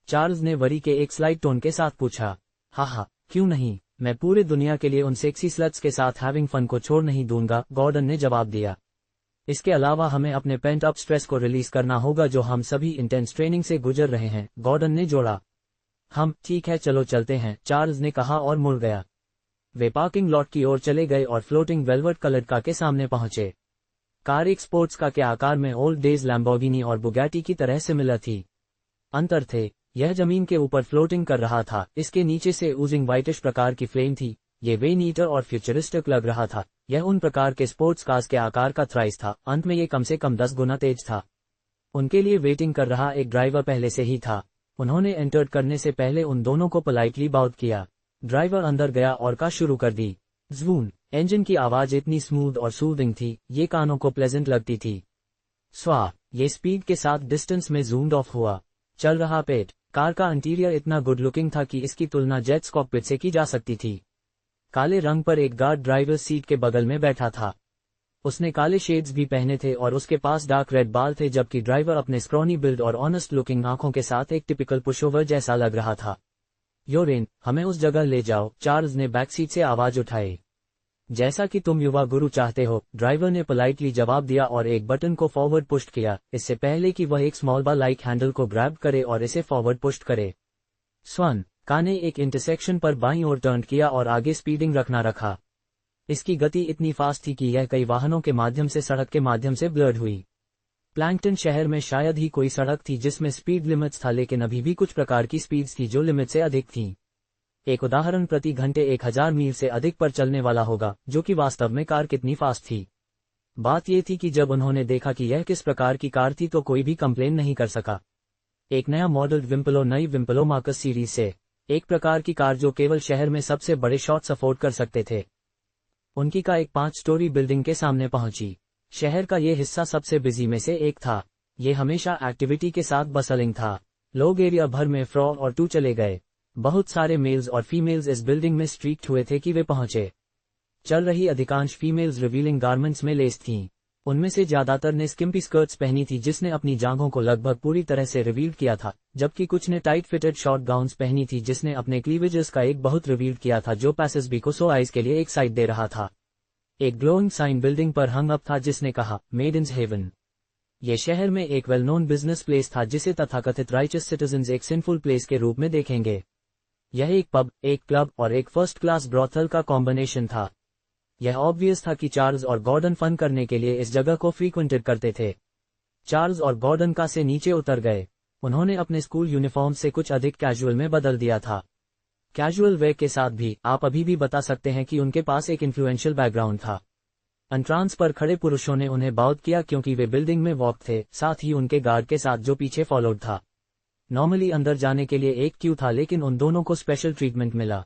चार्ल्स ने वरी के एक स्लाइट टोन के साथ पूछा। हाँ, क्यों नहीं, मैं पूरे दुनिया के लिए उन सेक्सी स्लट्स के साथ हैविंग फन को छोड़ नहीं दूंगा, गॉर्डन ने जवाब दिया। इसके अलावा हमें अपने पेंट अप स्ट्रेस को रिलीज करना होगा जो हम सभी इंटेंस ट्रेनिंग से गुजर रहे हैं, गॉर्डन ने जोड़ा। ठीक है, चलो चलते हैं, चार्ल्स ने कहा और मुड़ गया। वे पार्किंग लॉट की ओर चले गए और फ्लोटिंग वेलवेट कलर्ड कार के सामने पहुंचे। कार एक स्पोर्ट्स कार के आकार में ओल्ड डेज लैम्बोर्गिनी और बुगैटी की तरह सिमिलर थी। अंतर थे, यह जमीन के ऊपर फ्लोटिंग कर रहा था, इसके नीचे से ऊजिंग वाइटिश प्रकार की फ्लेम थी। ये वे नीटर और फ्यूचरिस्टिक लग रहा था। यह उन प्रकार के स्पोर्ट्स कार्स के आकार का थ्राइस था। अंत में ये कम से कम 10 गुना तेज था। उनके लिए वेटिंग कर रहा एक ड्राइवर पहले से ही था। उन्होंने एंटर करने से पहले उन दोनों को पोलाइटली बाउट किया। ड्राइवर अंदर गया और कार शुरू कर दी। ज़ून, इंजन की आवाज इतनी स्मूथ और सूदिंग थी, ये कानों को प्लेजेंट लगती थी। स्वाह, ये स्पीड के साथ डिस्टेंस में जूम्ड ऑफ हुआ। चल रहा पेट। कार का इंटीरियर इतना गुड लुकिंग था कि इसकी तुलना जेट्स कॉकपिट से की जा सकती थी। काले रंग पर एक गार्ड ड्राइवर सीट के बगल में बैठा था। उसने काले शेड्स भी पहने थे और उसके पास डार्क रेड बाल थे जबकि ड्राइवर अपने स्क्रॉनी बिल्ड और ऑनेस्ट लुकिंग आंखों के साथ एक टिपिकल पुशओवर जैसा लग रहा था। योरेन, हमें उस जगह ले जाओ, चार्ल्स ने बैक सीट से आवाज उठाई। जैसा कि तुम युवा गुरु चाहते हो, ड्राइवर ने पोलाइटली जवाब दिया और एक बटन को फॉरवर्ड पुश्ड किया, इससे पहले कि वह एक स्मॉल बार लाइक हैंडल को ग्रैब करे और इसे फॉरवर्ड पुश्ड करे। स्वर्ण, कार ने एक इंटरसेक्शन पर बाईं ओर टर्न किया और आगे स्पीडिंग रखा। इसकी गति इतनी फास्ट थी कि यह कई वाहनों के माध्यम से सड़क के माध्यम से ब्लर्ड हुई। प्लैंकटन शहर में शायद ही कोई सड़क थी जिसमें स्पीड लिमिट्स था, लेकिन अभी भी कुछ प्रकार की स्पीड्स थी जो लिमिट से अधिक थीं। एक उदाहरण प्रति घंटे 1000 मील से अधिक पर चलने वाला होगा, जो कि वास्तव में कार कितनी फास्ट थी। बात यह थी कि जब उन्होंने देखा कि यह किस प्रकार की कार थी तो कोई भी कंप्लेन नहीं कर सका। एक नया मॉडल विम्पलो, नई विम्पलो मार्कस सीरीज से एक प्रकार की कार जो केवल शहर में सबसे बड़े शॉट्स अफोर्ड कर सकते थे। उनकी कार एक 5 स्टोरी बिल्डिंग के सामने पहुंची। शहर का ये हिस्सा सबसे बिजी में से एक था। ये हमेशा एक्टिविटी के साथ बसलिंग था। लोग एरिया भर में फ्रॉ और टू चले गए। बहुत सारे मेल्स और फीमेल्स इस बिल्डिंग में स्ट्रीक्ट हुए थे कि वे पहुंचे। चल रही अधिकांश फीमेल्स रिवीलिंग गारमेंट्स में लेस थीं। उनमें से ज्यादातर ने स्किम्पी स्कर्ट्स पहनी थी जिसने अपनी जांघों को लगभग पूरी तरह से रिवील किया था, जबकि कुछ ने टाइट फिटेड शॉर्ट गाउन्स पहनी थी जिसने अपने क्लीवेजेस का एक बहुत रिवील किया था जो पैसेसबी को सो आइज के लिए एक साइड दे रहा था। एक ग्लोइंग साइन बिल्डिंग पर हंग अप था जिसने कहा, मेड इन हेवन। यह शहर में एक वेल नोन बिजनेस प्लेस था जिसे तथाकथित राइचस सिटीजन्स एक सिंफुल प्लेस के रूप में देखेंगे। यह एक पब, एक क्लब और एक फर्स्ट क्लास ब्रॉथल का कॉम्बिनेशन था। यह ऑब्वियस था कि चार्ल्स और गॉर्डन फन करने के लिए इस जगह को फ्रीक्वेंटेड करते थे। चार्ल्स और गॉर्डन कार से नीचे उतर गए। उन्होंने अपने स्कूल यूनिफॉर्म से कुछ अधिक कैजुअल में बदल दिया था। कैजुअल वेयर के साथ भी आप अभी भी बता सकते हैं कि उनके पास एक इन्फ्लुएंशियल बैकग्राउंड था। एंट्रांस पर खड़े पुरुषों ने उन्हें बाउट किया क्योंकि वे बिल्डिंग में वॉक थे, साथ ही उनके गार्ड के साथ जो पीछे फॉलोड था। नॉर्मली अंदर जाने के लिए एक क्यू था, लेकिन उन दोनों को स्पेशल ट्रीटमेंट मिला।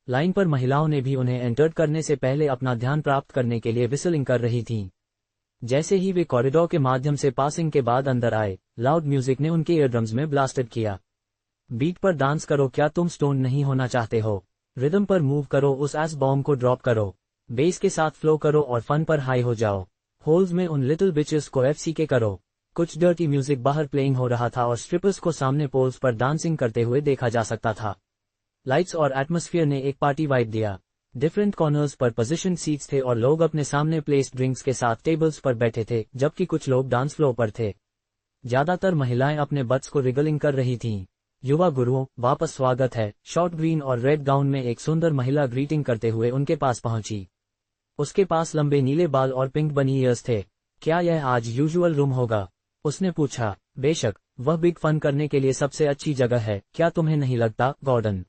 लाइन पर महिलाओं ने भी उन्हें एंटर करने से पहले अपना ध्यान प्राप्त करने के लिए विसलिंग कर रही थीं। जैसे ही वे कॉरिडोर के माध्यम से पासिंग के बाद अंदर आए, लाउड म्यूजिक ने उनके ईयरड्रम्स में ब्लास्टेड किया। बीट पर डांस करो, क्या तुम स्टोन नहीं होना चाहते हो? रिदम पर मूव करो, उस एस बॉम्ब को ड्रॉप करो, बेस के साथ फ्लो करो और फन पर हाई हो जाओ। होल्स में उन लिटिल बिचेस को एफसीके करो। कुछ डर्टी म्यूजिक बाहर प्लेइंग हो रहा था और स्ट्रिपर्स को सामने पोल्स पर डांसिंग करते हुए देखा जा सकता था। लाइट्स और एटमॉस्फेयर ने एक पार्टी वाइब दिया। डिफरेंट कॉर्नर्स पर पोजीशन सीट्स थे और लोग अपने सामने प्लेस्ड ड्रिंक्स के साथ टेबल्स पर बैठे थे, जबकि कुछ लोग डांस फ्लोर पर थे। ज्यादातर महिलाएं अपने बट्स को रिगलिंग कर रही थीं। युवा गुरुओं, वापस स्वागत है। शॉर्ट ग्रीन और रेड गाउन में एक सुंदर महिला ग्रीटिंग करते हुए उनके पास पहुंची। उसके पास लंबे नीले बाल और पिंक बनी ईयर्स थे। क्या यह आज यूजुअल रूम होगा? उसने पूछा। बेशक, वह बिग फन करने के लिए सबसे अच्छी जगह है, क्या तुम्हें नहीं लगता, गॉर्डन?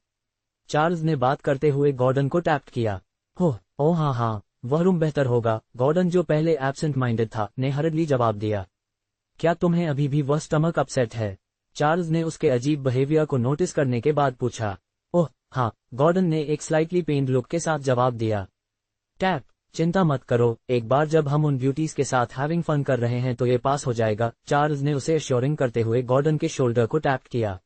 चार्ल्स ने बात करते हुए गॉर्डन को टैप किया। ओह हाँ, वह रूम बेहतर होगा, गॉर्डन जो पहले एब्सेंट माइंडेड था, ने हर्डली जवाब दिया। क्या तुम्हें अभी भी वह स्टमक अपसेट है? चार्ल्स ने उसके अजीब बिहेवियर को नोटिस करने के बाद पूछा। ओह हाँ, गॉर्डन ने एक स्लाइटली पेन्ड लुक के साथ जवाब दिया। टैप, चिंता मत करो, एक बार जब हम उन ब्यूटीज के साथ हैविंग फन कर रहे हैं तो ये पास हो जाएगा। चार्ल्स ने उसे एश्योरिंग करते हुए गॉर्डन के शोल्डर को टैप किया।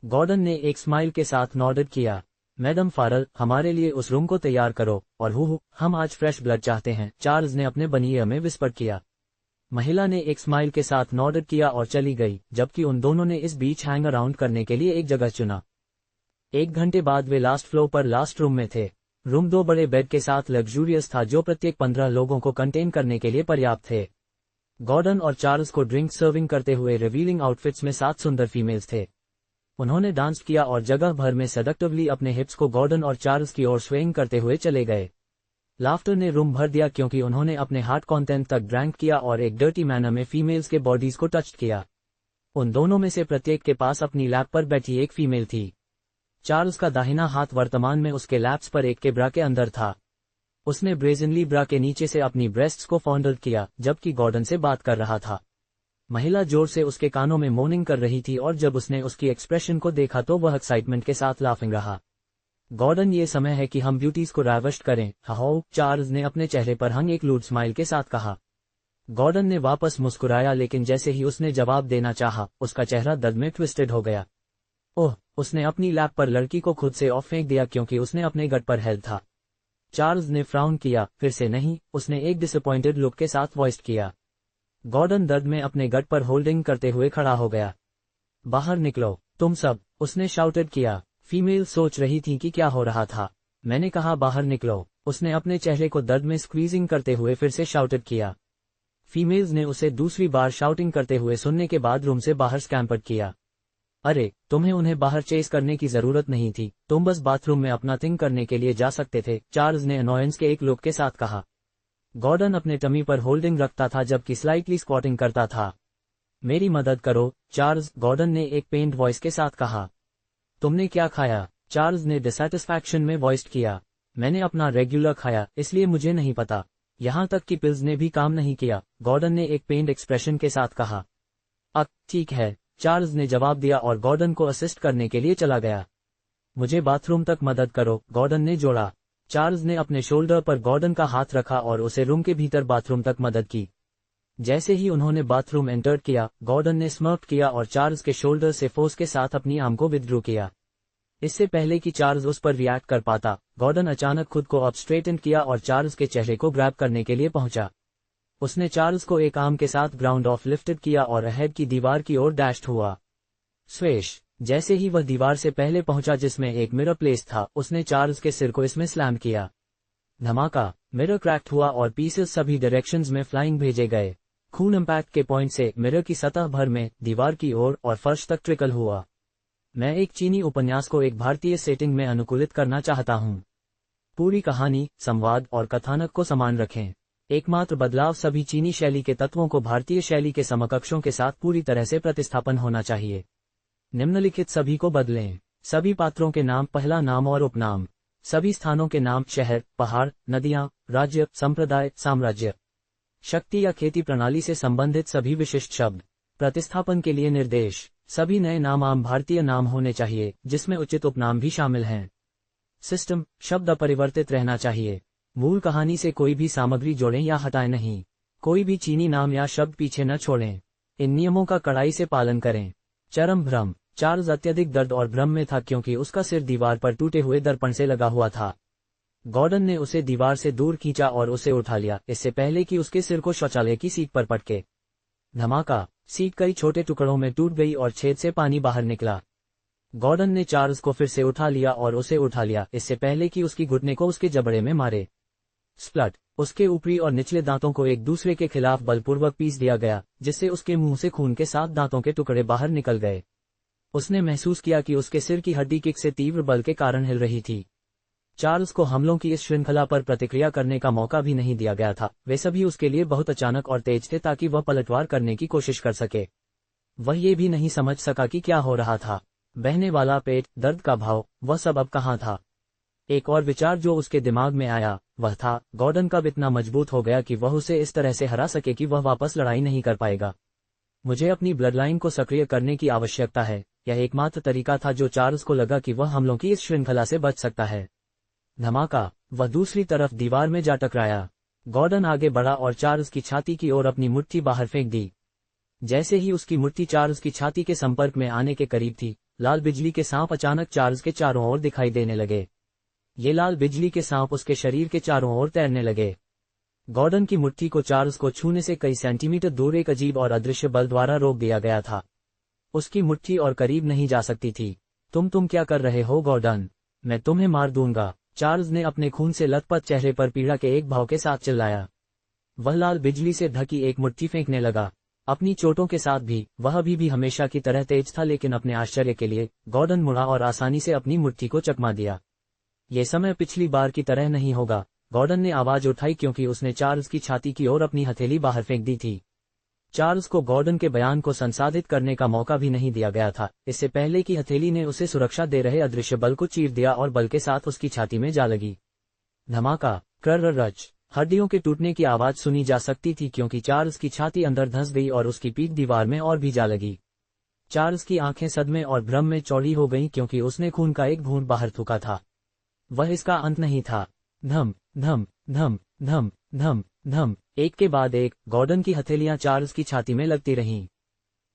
गॉर्डन ने एक स्माइल के साथ नॉडेड किया। मैडम फारल, हमारे लिए उस रूम को तैयार करो, और हम आज फ्रेश ब्लड चाहते हैं, चार्ल्स ने अपने बनिए में विस्पर किया। महिला ने एक स्माइल के साथ नॉडेड किया और चली गई, जबकि उन दोनों ने इस बीच हैंग अराउंड करने के लिए एक जगह चुना। 1 घंटे बाद वे लास्ट फ्लोर पर लास्ट रूम में थे। रूम 2 बड़े बेड के साथ लग्जूरियस था, जो प्रत्येक 15 लोगों को कंटेन करने के लिए पर्याप्त थे। गॉर्डन और चार्ल्स को ड्रिंक सर्विंग करते हुए रिवीलिंग आउटफिट्स में 7 सुंदर फीमेल्स थे। उन्होंने डांस किया और जगह भर में सेडक्टिवली अपने हिप्स को गॉर्डन और चार्ल्स की ओर स्वेइंग करते हुए चले गए। लाफ्टर ने रूम भर दिया क्योंकि उन्होंने अपने हार्ट कंटेंट तक ड्रैंक किया और एक डर्टी मैनर में फीमेल्स के बॉडीज को टच किया। उन दोनों में से प्रत्येक के पास अपनी लैप पर बैठी एक फीमेल थी। चार्ल्स का दाहिना हाथ वर्तमान में उसके लैप्स पर एक के ब्रा के अंदर था। उसने ब्रेजनली ब्रा के नीचे से अपनी ब्रेस्ट्स को फॉन्डल किया, जबकि गॉर्डन से बात कर रहा था। महिला जोर से उसके कानों में मोर्निंग कर रही थी और जब उसने उसकी एक्सप्रेशन को देखा तो वह एक्साइटमेंट के साथ लाफिंग रहा। गॉर्डन, ये समय है कि हम ब्यूटीज को रावस्ट करें, हाओ, चार्ल्स ने अपने चेहरे पर हंग एक लूड स्माइल के साथ कहा। गॉर्डन ने वापस मुस्कुराया, लेकिन जैसे ही उसने जवाब देना चाहा, उसका चेहरा दर्द में ट्विस्टेड हो गया। ओह, उसने अपनी लैप पर लड़की को खुद से ऑफ फेंक दिया क्योंकि उसने अपने गट पर हेल्ड था। चार्ल्स ने फ्राउन किया, फिर से नहीं, उसने एक डिसअपॉइंटेड लुक के साथ वॉइस किया। गॉर्डन दर्द में अपने गट पर होल्डिंग करते हुए खड़ा हो गया। बाहर निकलो, तुम सब, उसने शाउटेड किया। फीमेल सोच रही थी कि क्या हो रहा था। मैंने कहा बाहर निकलो, उसने अपने चेहरे को दर्द में स्क्वीजिंग करते हुए फिर से शाउटेड किया। फीमेल्स ने उसे दूसरी बार शाउटिंग करते हुए सुनने के बाद रूम से बाहर स्कैम्पर्ड किया। अरे, तुम्हें उन्हें बाहर चेस करने की जरूरत नहीं थी, तुम बस बाथरूम में अपना थिंग करने के लिए जा सकते थे, चार्ल्स ने अनॉयंस के एक लुक के साथ कहा। गॉर्डन अपने टमी पर होल्डिंग रखता था जबकि स्लाइटली स्क्वाटिंग करता था। मेरी मदद करो, चार्ल्स, गॉर्डन ने एक पेंट वॉइस के साथ कहा। तुमने क्या खाया? चार्ल्स ने डिसैटिस्फैक्शन में वॉइस किया। मैंने अपना रेगुलर खाया, इसलिए मुझे नहीं पता। यहाँ तक कि पिल्स ने भी काम नहीं किया, गॉर्डन ने एक पेंट एक्सप्रेशन के साथ कहा। ठीक है, चार्ल्स ने जवाब दिया और गॉर्डन को असिस्ट करने के लिए चला गया। मुझे बाथरूम तक मदद करो, गॉर्डन ने जोड़ा। चार्ल्स ने अपने शोल्डर पर गॉर्डन का हाथ रखा और उसे रूम के भीतर बाथरूम तक मदद की। जैसे ही उन्होंने बाथरूम एंटर किया, गॉर्डन ने स्मर्क किया और चार्ल्स के शोल्डर से फोर्स के साथ अपनी आर्म को विथड्रॉ किया। इससे पहले कि चार्ल्स उस पर रिएक्ट कर पाता, गॉर्डन अचानक खुद को अप स्ट्रेटन किया और चार्ल्स के चेहरे को ग्रैब करने के लिए पहुंचा। उसने चार्ल्स को एक आर्म के साथ ग्राउंड ऑफ लिफ्टेड किया और अहेड की दीवार की ओर डैश्ड हुआ। स्वेश, जैसे ही वह दीवार से पहले पहुंचा जिसमें एक मिरर प्लेस था, उसने चार्ल्स के सिर को इसमें स्लैम किया। धमाका, मिरर क्रैक्ट हुआ और पीसेस सभी डायरेक्शंस में फ्लाइंग भेजे गए। खून इंपैक्ट के पॉइंट से मिरर की सतह भर में, दीवार की ओर और फर्श तक ट्रिकल हुआ। मैं एक चीनी उपन्यास को एक भारतीय सेटिंग में अनुकूलित करना चाहता हूँ। पूरी कहानी, संवाद और कथानक को समान रखें। एकमात्र बदलाव सभी चीनी शैली के तत्वों को भारतीय शैली के समकक्षों के साथ पूरी तरह से प्रतिस्थापन होना चाहिए। निम्नलिखित सभी को बदलें। सभी पात्रों के नाम, पहला नाम और उपनाम। सभी स्थानों के नाम, शहर, पहाड़, नदियां, राज्य, संप्रदाय, साम्राज्य। शक्ति या खेती प्रणाली से संबंधित सभी विशिष्ट शब्द। प्रतिस्थापन के लिए निर्देश। सभी नए नाम आम भारतीय नाम होने चाहिए, जिसमें उचित उपनाम भी शामिल हैं। सिस्टम, शब्द अपरिवर्तित रहना चाहिए। मूल कहानी से कोई भी सामग्री जोड़ें या हटाएं नहीं। कोई भी चीनी नाम या शब्द पीछे न छोड़ें। इन नियमों का कड़ाई से पालन करें। चरम भ्रम, चार्ल्स अत्यधिक दर्द और भ्रम में था क्योंकि उसका सिर दीवार पर टूटे हुए दर्पण से लगा हुआ था। गॉर्डन ने उसे दीवार से दूर खींचा और उसे उठा लिया, इससे पहले कि उसके सिर को शौचालय की सीट पर पटके। धमाका, सीट कई छोटे टुकड़ों में टूट गई और छेद से पानी बाहर निकला। गॉर्डन ने चार्ल्स को फिर से उठा लिया और उसे उठा लिया, इससे पहले कि उसकी घुटने को उसके जबड़े में मारे। स्प्लट, उसके ऊपरी और निचले दांतों को एक दूसरे के खिलाफ बलपूर्वक पीस दिया गया, जिससे उसके मुंह से खून के 7 दांतों के टुकड़े बाहर निकल गए। उसने महसूस किया कि उसके सिर की हड्डी किक से तीव्र बल के कारण हिल रही थी। चार्ल्स को हमलों की इस श्रृंखला पर प्रतिक्रिया करने का मौका भी नहीं दिया गया था। वे सभी उसके लिए बहुत अचानक और तेज थे ताकि वह पलटवार करने की कोशिश कर सके। वह ये भी नहीं समझ सका कि क्या हो रहा था। बहने वाला पेट, दर्द का भाव, वह सब अब कहाँ था। एक और विचार जो उसके दिमाग में आया वह था, गॉर्डन कब इतना मजबूत हो गया कि वह उसे इस तरह से हरा सके कि वह वापस लड़ाई नहीं कर पाएगा। मुझे अपनी ब्लडलाइन को सक्रिय करने की आवश्यकता है। यह एकमात्र तरीका था जो चार्ल्स को लगा कि वह हमलों की इस श्रृंखला से बच सकता है। धमाका, वह दूसरी तरफ दीवार में जा टकराया। गॉर्डन आगे बढ़ा और चार्ल्स की छाती की ओर अपनी मुट्ठी बाहर फेंक दी। जैसे ही उसकी मुट्ठी चार्ल्स की छाती के संपर्क में आने के करीब थी, लाल बिजली के सांप अचानक चार्ल्स के चारों ओर दिखाई देने लगे। ये लाल बिजली के सांप उसके शरीर के चारों ओर तैरने लगे। गॉर्डन की मुट्ठी को चार्ल्स को छूने से कई सेंटीमीटर दूर एक अजीब और अदृश्य बल द्वारा रोक दिया गया था। उसकी मुट्ठी और करीब नहीं जा सकती थी। तुम क्या कर रहे हो गॉर्डन? मैं तुम्हें मार दूंगा, चार्ल्स ने अपने खून से लथपथ चेहरे पर पीड़ा के एक भाव के साथ चिल्लाया। वह लाल बिजली से ढकी एक मुट्ठी फेंकने लगा। अपनी चोटों के साथ भी वह अभी भी हमेशा की तरह तेज था, लेकिन अपने आश्चर्य के लिए गॉर्डन मुड़ा और आसानी से अपनी मुट्ठी को चकमा दिया। ये समय पिछली बार की तरह नहीं होगा, गॉर्डन ने आवाज उठाई क्योंकि उसने चार्ल्स की छाती की ओर अपनी हथेली बाहर फेंक दी थी। चार्ल्स को गॉर्डन के बयान को संसाधित करने का मौका भी नहीं दिया गया था, इससे पहले कि हथेली ने उसे सुरक्षा दे रहे अदृश्य बल को चीर दिया और बल के साथ उसकी छाती में जा लगी। धमाका, कर्ररच, हड्डियों के टूटने की आवाज सुनी जा सकती थी क्योंकि चार्ल्स की छाती अंदर धंस गई और उसकी पीठ दीवार में और भी जा लगी। चार्ल्स की आंखें सदमे और भ्रम में चौड़ी हो गईं क्योंकि उसने खून का एक बूंद बाहर थूका था। वह इसका अंत नहीं था। धम धम धम धम धम धम, एक के बाद एक गॉर्डन की हथेलियां चार्ल्स की छाती में लगती रहीं।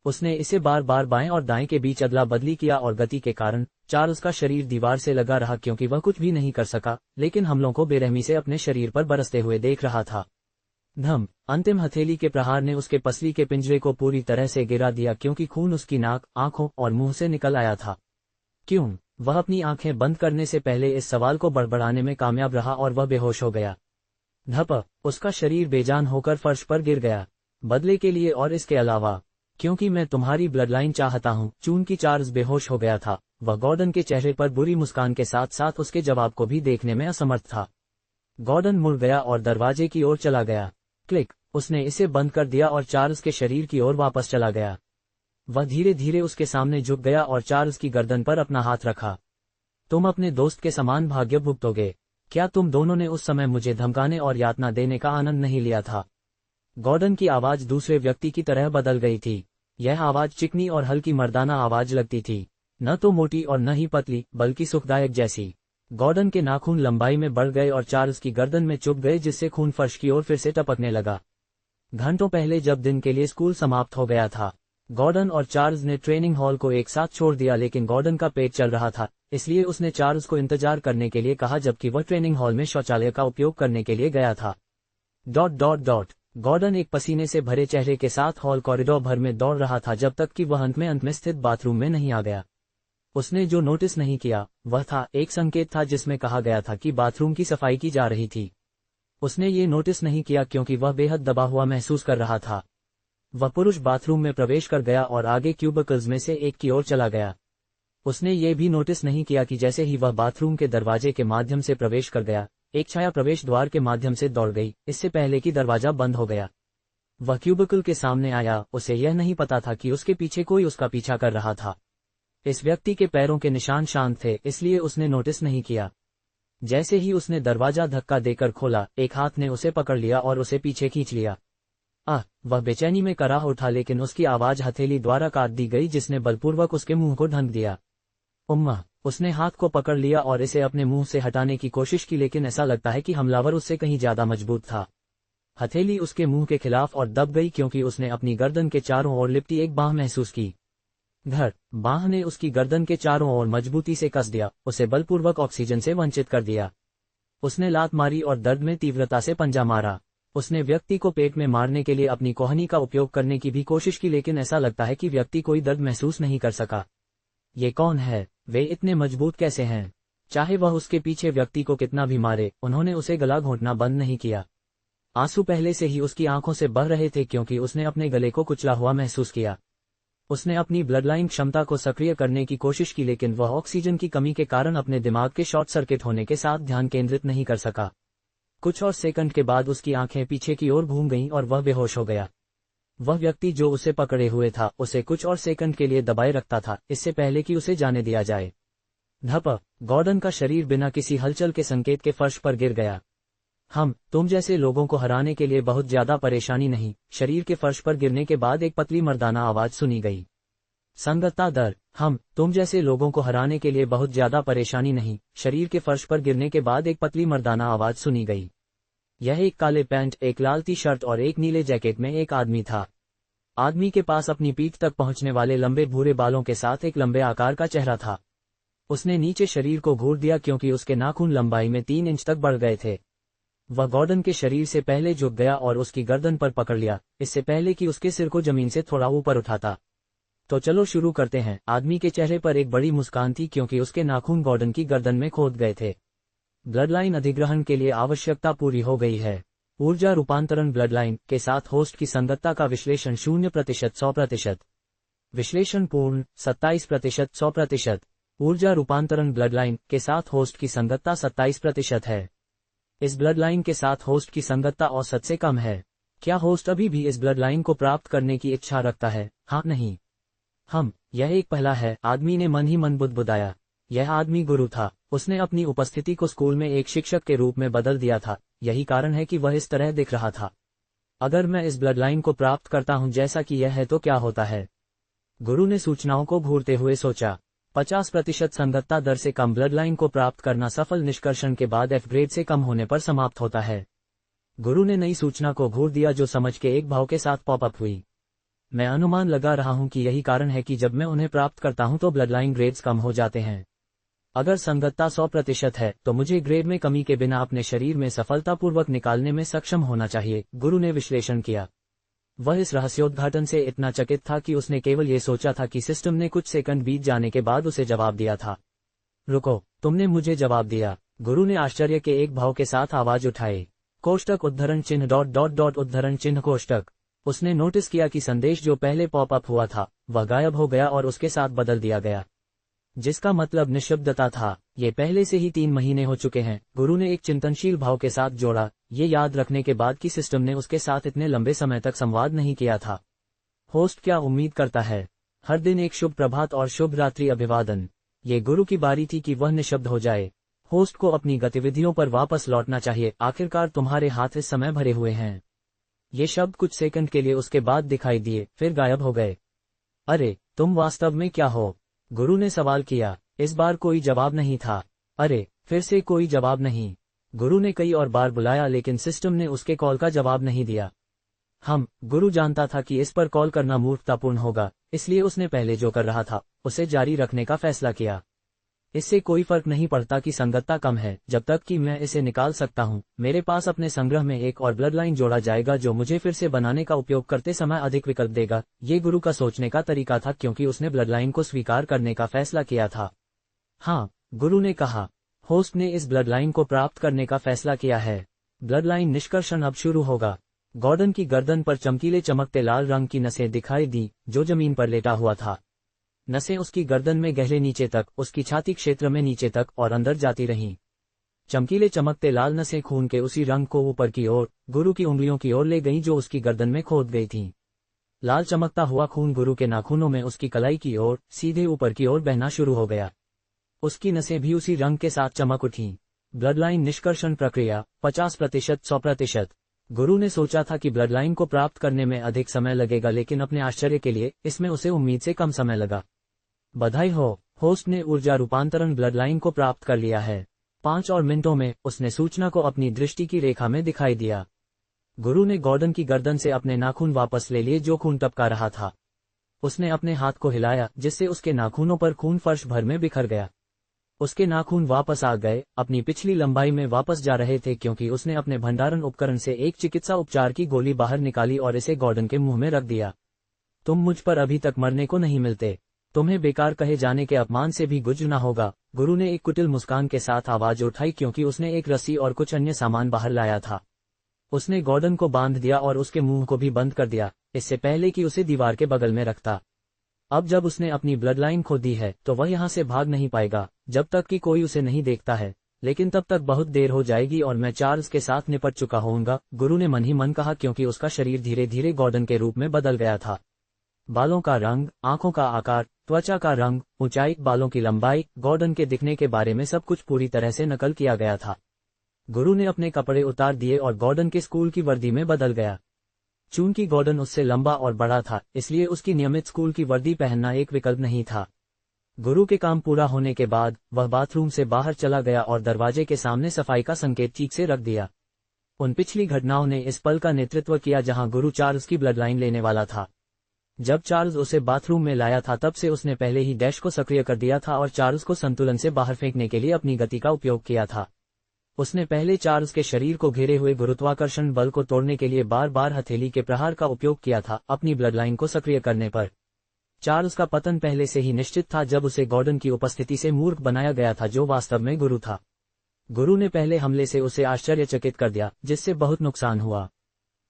उसने इसे बार बार बाएं और दाएं के बीच अदला बदली किया और गति के कारण चार्ल्स का शरीर दीवार से लगा रहा क्योंकि वह कुछ भी नहीं कर सका, लेकिन हमलों को बेरहमी से अपने शरीर पर बरसते हुए देख रहा था। धम, अंतिम हथेली के प्रहार ने उसके पसली के पिंजरे को पूरी तरह से गिरा दिया क्योंकि खून उसकी नाक, आंखों और मुंह से निकल आया था। क्यों? वह अपनी आंखें बंद करने से पहले इस सवाल को बड़बड़ाने में कामयाब रहा और वह बेहोश हो गया। धप, उसका शरीर बेजान होकर फर्श पर गिर गया। बदले के लिए और इसके अलावा, क्योंकि मैं तुम्हारी ब्लडलाइन चाहता हूं, चूंकि चार्ल्स बेहोश हो गया था, वह गॉर्डन के चेहरे पर बुरी मुस्कान के साथ साथ उसके जवाब को भी देखने में असमर्थ था। गॉर्डन मुड़ गया और दरवाजे की ओर चला गया। क्लिक, उसने इसे बंद कर दिया और चार्ल्स के शरीर की ओर वापस चला गया। वह धीरे धीरे उसके सामने झुक गया और चार्ल्स की गर्दन पर अपना हाथ रखा। तुम अपने दोस्त के समान भाग्य भुगतोगे। क्या तुम दोनों ने उस समय मुझे धमकाने और यातना देने का आनंद नहीं लिया था? गॉर्डन की आवाज दूसरे व्यक्ति की तरह बदल गई थी। यह आवाज चिकनी और हल्की मर्दाना आवाज लगती थी, न तो मोटी और न ही पतली, बल्कि सुखदायक जैसी। गॉर्डन के नाखून लंबाई में बढ़ गए और चार्ल्स की गर्दन में चुभ गए, जिससे खून फर्श की ओर फिर से टपकने लगा। घंटों पहले जब दिन के लिए स्कूल समाप्त हो गया था, गॉर्डन और चार्ल्स ने ट्रेनिंग हॉल को एक साथ छोड़ दिया, लेकिन गॉर्डन का पेट चल रहा था, इसलिए उसने चार्ल्स को इंतजार करने के लिए कहा जबकि वह ट्रेनिंग हॉल में शौचालय का उपयोग करने के लिए गया था। ... गॉर्डन एक पसीने से भरे चेहरे के साथ हॉल कॉरिडोर भर में दौड़ रहा था जब तक कि वह अंत में स्थित बाथरूम में नहीं आ गया। उसने जो नोटिस नहीं किया वह था एक संकेत था जिसमें कहा गया था कि बाथरूम की सफाई की जा रही थी। उसने ये नोटिस नहीं किया क्योंकि वह बेहद दबा हुआ महसूस कर रहा था। वह पुरुष बाथरूम में प्रवेश कर गया और आगे क्यूबिकल्स में से एक की ओर चला गया। उसने ये भी नोटिस नहीं किया कि जैसे ही वह बाथरूम के दरवाजे के माध्यम से प्रवेश कर गया, एक छाया प्रवेश द्वार के माध्यम से दौड़ गई, इससे पहले कि दरवाजा बंद हो गया। वह क्यूबिकल के सामने आया। उसे यह नहीं पता था कि उसके पीछे कोई उसका पीछा कर रहा था। इस व्यक्ति के पैरों के निशान शांत थे, इसलिए उसने नोटिस नहीं किया। जैसे ही उसने दरवाजा धक्का देकर खोला, एक हाथ ने उसे पकड़ लिया और उसे पीछे खींच लिया। वह बेचैनी में कराह उठा, लेकिन उसकी आवाज हथेली द्वारा काट दी गई जिसने बलपूर्वक उसके मुंह को ढंक दिया। उम्मा, उसने हाथ को पकड़ लिया और इसे अपने मुंह से हटाने की कोशिश की, लेकिन ऐसा लगता है कि हमलावर उससे कहीं ज्यादा मजबूत था। हथेली उसके मुंह के खिलाफ और दब गई क्योंकि उसने अपनी गर्दन के चारों ओर लिपटी एक बांह महसूस की। बांह ने उसकी गर्दन के चारों ओर मजबूती से कस दिया, उसे बलपूर्वक ऑक्सीजन से वंचित कर दिया। उसने लात मारी और दर्द में तीव्रता से पंजा मारा। उसने व्यक्ति को पेट में मारने के लिए अपनी कोहनी का उपयोग करने की भी कोशिश की, लेकिन ऐसा लगता है कि व्यक्ति कोई दर्द महसूस नहीं कर सका। ये कौन है? वे इतने मजबूत कैसे हैं? चाहे वह उसके पीछे व्यक्ति को कितना भी मारे, उन्होंने उसे गला घोंटना बंद नहीं किया। आंसू पहले से ही उसकी आंखों से बह रहे थे क्योंकि उसने अपने गले को कुचला हुआ महसूस किया। उसने अपनी ब्लडलाइन क्षमता को सक्रिय करने की कोशिश की, लेकिन वह ऑक्सीजन की कमी के कारण अपने दिमाग के शॉर्ट सर्किट होने के साथ ध्यान केंद्रित नहीं कर सका। कुछ और सेकंड के बाद उसकी आंखें पीछे की ओर घूम गईं और वह बेहोश हो गया। वह व्यक्ति जो उसे पकड़े हुए था उसे कुछ और सेकंड के लिए दबाए रखता था, इससे पहले कि उसे जाने दिया जाए। गॉर्डन का शरीर बिना किसी हलचल के संकेत के फर्श पर गिर गया। तुम जैसे लोगों को हराने के लिए बहुत ज्यादा परेशानी नहीं। शरीर के फर्श पर गिरने के बाद एक पतली मर्दाना आवाज सुनी गई। संगतता दर। तुम जैसे लोगों को हराने के लिए बहुत ज्यादा परेशानी नहीं। शरीर के फर्श पर गिरने के बाद एक पतली मर्दाना आवाज सुनी गई। यह एक काले पैंट, एक लाल टी शर्ट और एक नीले जैकेट में एक आदमी था। आदमी के पास अपनी पीठ तक पहुंचने वाले लंबे भूरे बालों के साथ एक लंबे आकार का चेहरा था। उसने नीचे शरीर को घूर दिया क्योंकि उसके नाखून लंबाई में 3 इंच तक बढ़ गए थे। वह गॉर्डन के शरीर से पहले झुक गया और उसकी गर्दन पर पकड़ लिया, इससे पहले कि उसके सिर को जमीन से थोड़ा ऊपर उठाता। तो चलो शुरू करते हैं। आदमी के चेहरे पर एक बड़ी मुस्कान थी क्योंकि उसके नाखून गॉर्डन की गर्दन में खोद गए थे। ब्लडलाइन अधिग्रहण के लिए आवश्यकता पूरी हो गई है। ऊर्जा रूपांतरण। ब्लडलाइन के साथ होस्ट की संगतता का विश्लेषण 0% 100%। विश्लेषण पूर्ण 27% 100%। ऊर्जा रूपांतरण। ब्लडलाइन के साथ होस्ट की संगतता 27% है। इस ब्लडलाइन के साथ होस्ट की संगतता औसत से कम है। क्या होस्ट अभी भी इस ब्लडलाइन को प्राप्त करने की इच्छा रखता है? हाँ, नहीं। यह एक पहला है। आदमी ने मन ही मन बुदबुदाया। यह आदमी गुरु था। उसने अपनी उपस्थिति को स्कूल में एक शिक्षक के रूप में बदल दिया था। यही कारण है कि वह इस तरह दिख रहा था। अगर मैं इस ब्लडलाइन को प्राप्त करता हूं जैसा कि यह है तो क्या होता है? गुरु ने सूचनाओं को घूरते हुए सोचा। 50% संगतता दर से कम ब्लडलाइन को प्राप्त करना सफल निष्कर्षण के बाद F ग्रेड से कम होने पर समाप्त होता है। गुरु ने नई सूचना को घूर दिया जो समझ के एक भाव के साथ पॉपअप हुई। मैं अनुमान लगा रहा हूं कि यही कारण है कि जब मैं उन्हें प्राप्त करता हूं तो ब्लडलाइन ग्रेड्स कम हो जाते हैं। अगर संगतता 100% है तो मुझे ग्रेड में कमी के बिना अपने शरीर में सफलतापूर्वक निकालने में सक्षम होना चाहिए, गुरु ने विश्लेषण किया। वह इस रहस्योद्घाटन से इतना चकित था कि उसने केवल ये सोचा था कि सिस्टम ने कुछ सेकंड बीत जाने के बाद उसे जवाब दिया था। रुको, तुमने मुझे जवाब दिया, गुरु ने आश्चर्य के एक भाव के साथ आवाज उठाई। कोष्टक उद्धरण चिन्ह ... उद्धरण चिन्ह कोष्टक। उसने नोटिस किया कि संदेश जो पहले पॉपअप हुआ था वह गायब हो गया और उसके साथ बदल दिया गया, जिसका मतलब निशब्दता था। ये पहले से ही 3 महीने हो चुके हैं, गुरु ने एक चिंतनशील भाव के साथ जोड़ा, ये याद रखने के बाद कि सिस्टम ने उसके साथ इतने लंबे समय तक संवाद नहीं किया था। होस्ट क्या उम्मीद करता है? हर दिन एक शुभ प्रभात और शुभ रात्रि अभिवादन। ये गुरु की बारी थी कि वह निशब्द हो जाए। होस्ट को अपनी गतिविधियों पर वापस लौटना चाहिए। आखिरकार तुम्हारे हाथ इस समय भरे हुए हैं। ये शब्द कुछ सेकंड के लिए उसके बाद दिखाई दिए, फिर गायब हो गए। अरे, तुम वास्तव में क्या हो? गुरु ने सवाल किया। इस बार कोई जवाब नहीं था। अरे, फिर से कोई जवाब नहीं। गुरु ने कई और बार बुलाया लेकिन सिस्टम ने उसके कॉल का जवाब नहीं दिया। गुरु जानता था कि इस पर कॉल करना मूर्खतापूर्ण होगा, इसलिए उसने पहले जो कर रहा था उसे जारी रखने का फैसला किया। इससे कोई फर्क नहीं पड़ता कि संगतता कम है, जब तक कि मैं इसे निकाल सकता हूं। मेरे पास अपने संग्रह में एक और ब्लडलाइन जोड़ा जाएगा जो मुझे फिर से बनाने का उपयोग करते समय अधिक विकल्प देगा। ये गुरु का सोचने का तरीका था क्योंकि उसने ब्लडलाइन को स्वीकार करने का फैसला किया था। हाँ, गुरु ने कहा। होस्ट ने इस ब्लडलाइन को प्राप्त करने का फैसला किया है। ब्लडलाइन निष्कर्षण अब शुरू होगा। गॉर्डन की गर्दन पर चमकीले चमकते लाल रंग की नसें दिखाई दी, जो जमीन पर लेटा हुआ था। नसें उसकी गर्दन में गहरे नीचे तक, उसकी छाती क्षेत्र में नीचे तक और अंदर जाती रहीं। चमकीले चमकते लाल नसें खून के उसी रंग को ऊपर की ओर, गुरु की उंगलियों की ओर ले गईं जो उसकी गर्दन में खोद गई थीं। लाल चमकता हुआ खून गुरु के नाखूनों में उसकी कलाई की ओर, सीधे ऊपर की ओर बहना शुरू हो गया। उसकी नसें भी उसी रंग के साथ चमक उठीं। ब्लडलाइन निष्कर्षण प्रक्रिया 50% 100%। गुरु ने सोचा था कि ब्लड लाइन को प्राप्त करने में अधिक समय लगेगा, लेकिन अपने आश्चर्य के लिए इसमें उसे उम्मीद से कम समय लगा। बधाई हो, होस्ट ने ऊर्जा रूपांतरण ब्लड लाइन को प्राप्त कर लिया है। 5 और मिनटों में उसने सूचना को अपनी दृष्टि की रेखा में दिखाई दिया। गुरु ने गॉर्डन की गर्दन से अपने नाखून वापस ले लिए जो खून टपका रहा था। उसने अपने हाथ को हिलाया जिससे उसके नाखूनों पर खून फर्श भर में बिखर गया। उसके नाखून वापस आ गए, अपनी पिछली लंबाई में वापस जा रहे थे क्योंकि उसने अपने भंडारण उपकरण से एक चिकित्सा उपचार की गोली बाहर निकाली और इसे गॉर्डन के मुंह में रख दिया। तुम मुझ पर अभी तक मरने को नहीं मिलते, तुम्हें बेकार कहे जाने के अपमान से भी गुजरना होगा। गुरु ने एक कुटिल मुस्कान के साथ आवाज उठाई क्योंकि उसने एक रस्सी और कुछ अन्य सामान बाहर लाया था। उसने गॉर्डन को बांध दिया और उसके मुंह को भी बंद कर दिया, इससे पहले कि उसे दीवार के बगल में रखता। अब जब उसने अपनी ब्लड लाइन खो दी है तो वह यहाँ से भाग नहीं पाएगा जब तक कि कोई उसे नहीं देखता है, लेकिन तब तक बहुत देर हो जाएगी और मैं चार्ल्स के साथ निपट चुका होऊंगा, गुरु ने मन ही मन कहा क्योंकि उसका शरीर धीरे धीरे गॉर्डन के रूप में बदल गया था। बालों का रंग, आंखों का आकार, त्वचा का रंग, ऊंचाई, बालों की लंबाई, गॉर्डन के दिखने के बारे में सब कुछ पूरी तरह से नकल किया गया था। गुरु ने अपने कपड़े उतार दिए और गॉर्डन के स्कूल की वर्दी में बदल गया। चूंकि गॉर्डन उससे लंबा और बड़ा था, इसलिए उसकी नियमित स्कूल की वर्दी पहनना एक विकल्प नहीं था। गुरु के काम पूरा होने के बाद वह बाथरूम से बाहर चला गया और दरवाजे के सामने सफाई का संकेत चीख से रख दिया। उन पिछली घटनाओं ने इस पल का नेतृत्व किया जहां गुरु चार्ल्स की ब्लड लाइन लेने वाला था। जब चार्ल्स उसे बाथरूम में लाया था तब से उसने पहले ही डैश को सक्रिय कर दिया था और चार्ल्स को संतुलन से बाहर फेंकने के लिए अपनी गति का उपयोग किया था। उसने पहले चार्ल्स के शरीर को घेरे हुए गुरुत्वाकर्षण बल को तोड़ने के लिए बार बार हथेली के प्रहार का उपयोग किया था। अपनी ब्लड लाइन को सक्रिय करने पर चार्ल्स का पतन पहले से ही निश्चित था जब उसे गॉर्डन की उपस्थिति से मूर्ख बनाया गया था जो वास्तव में गुरु था। गुरु ने पहले हमले से उसे आश्चर्यचकित कर दिया जिससे बहुत नुकसान हुआ।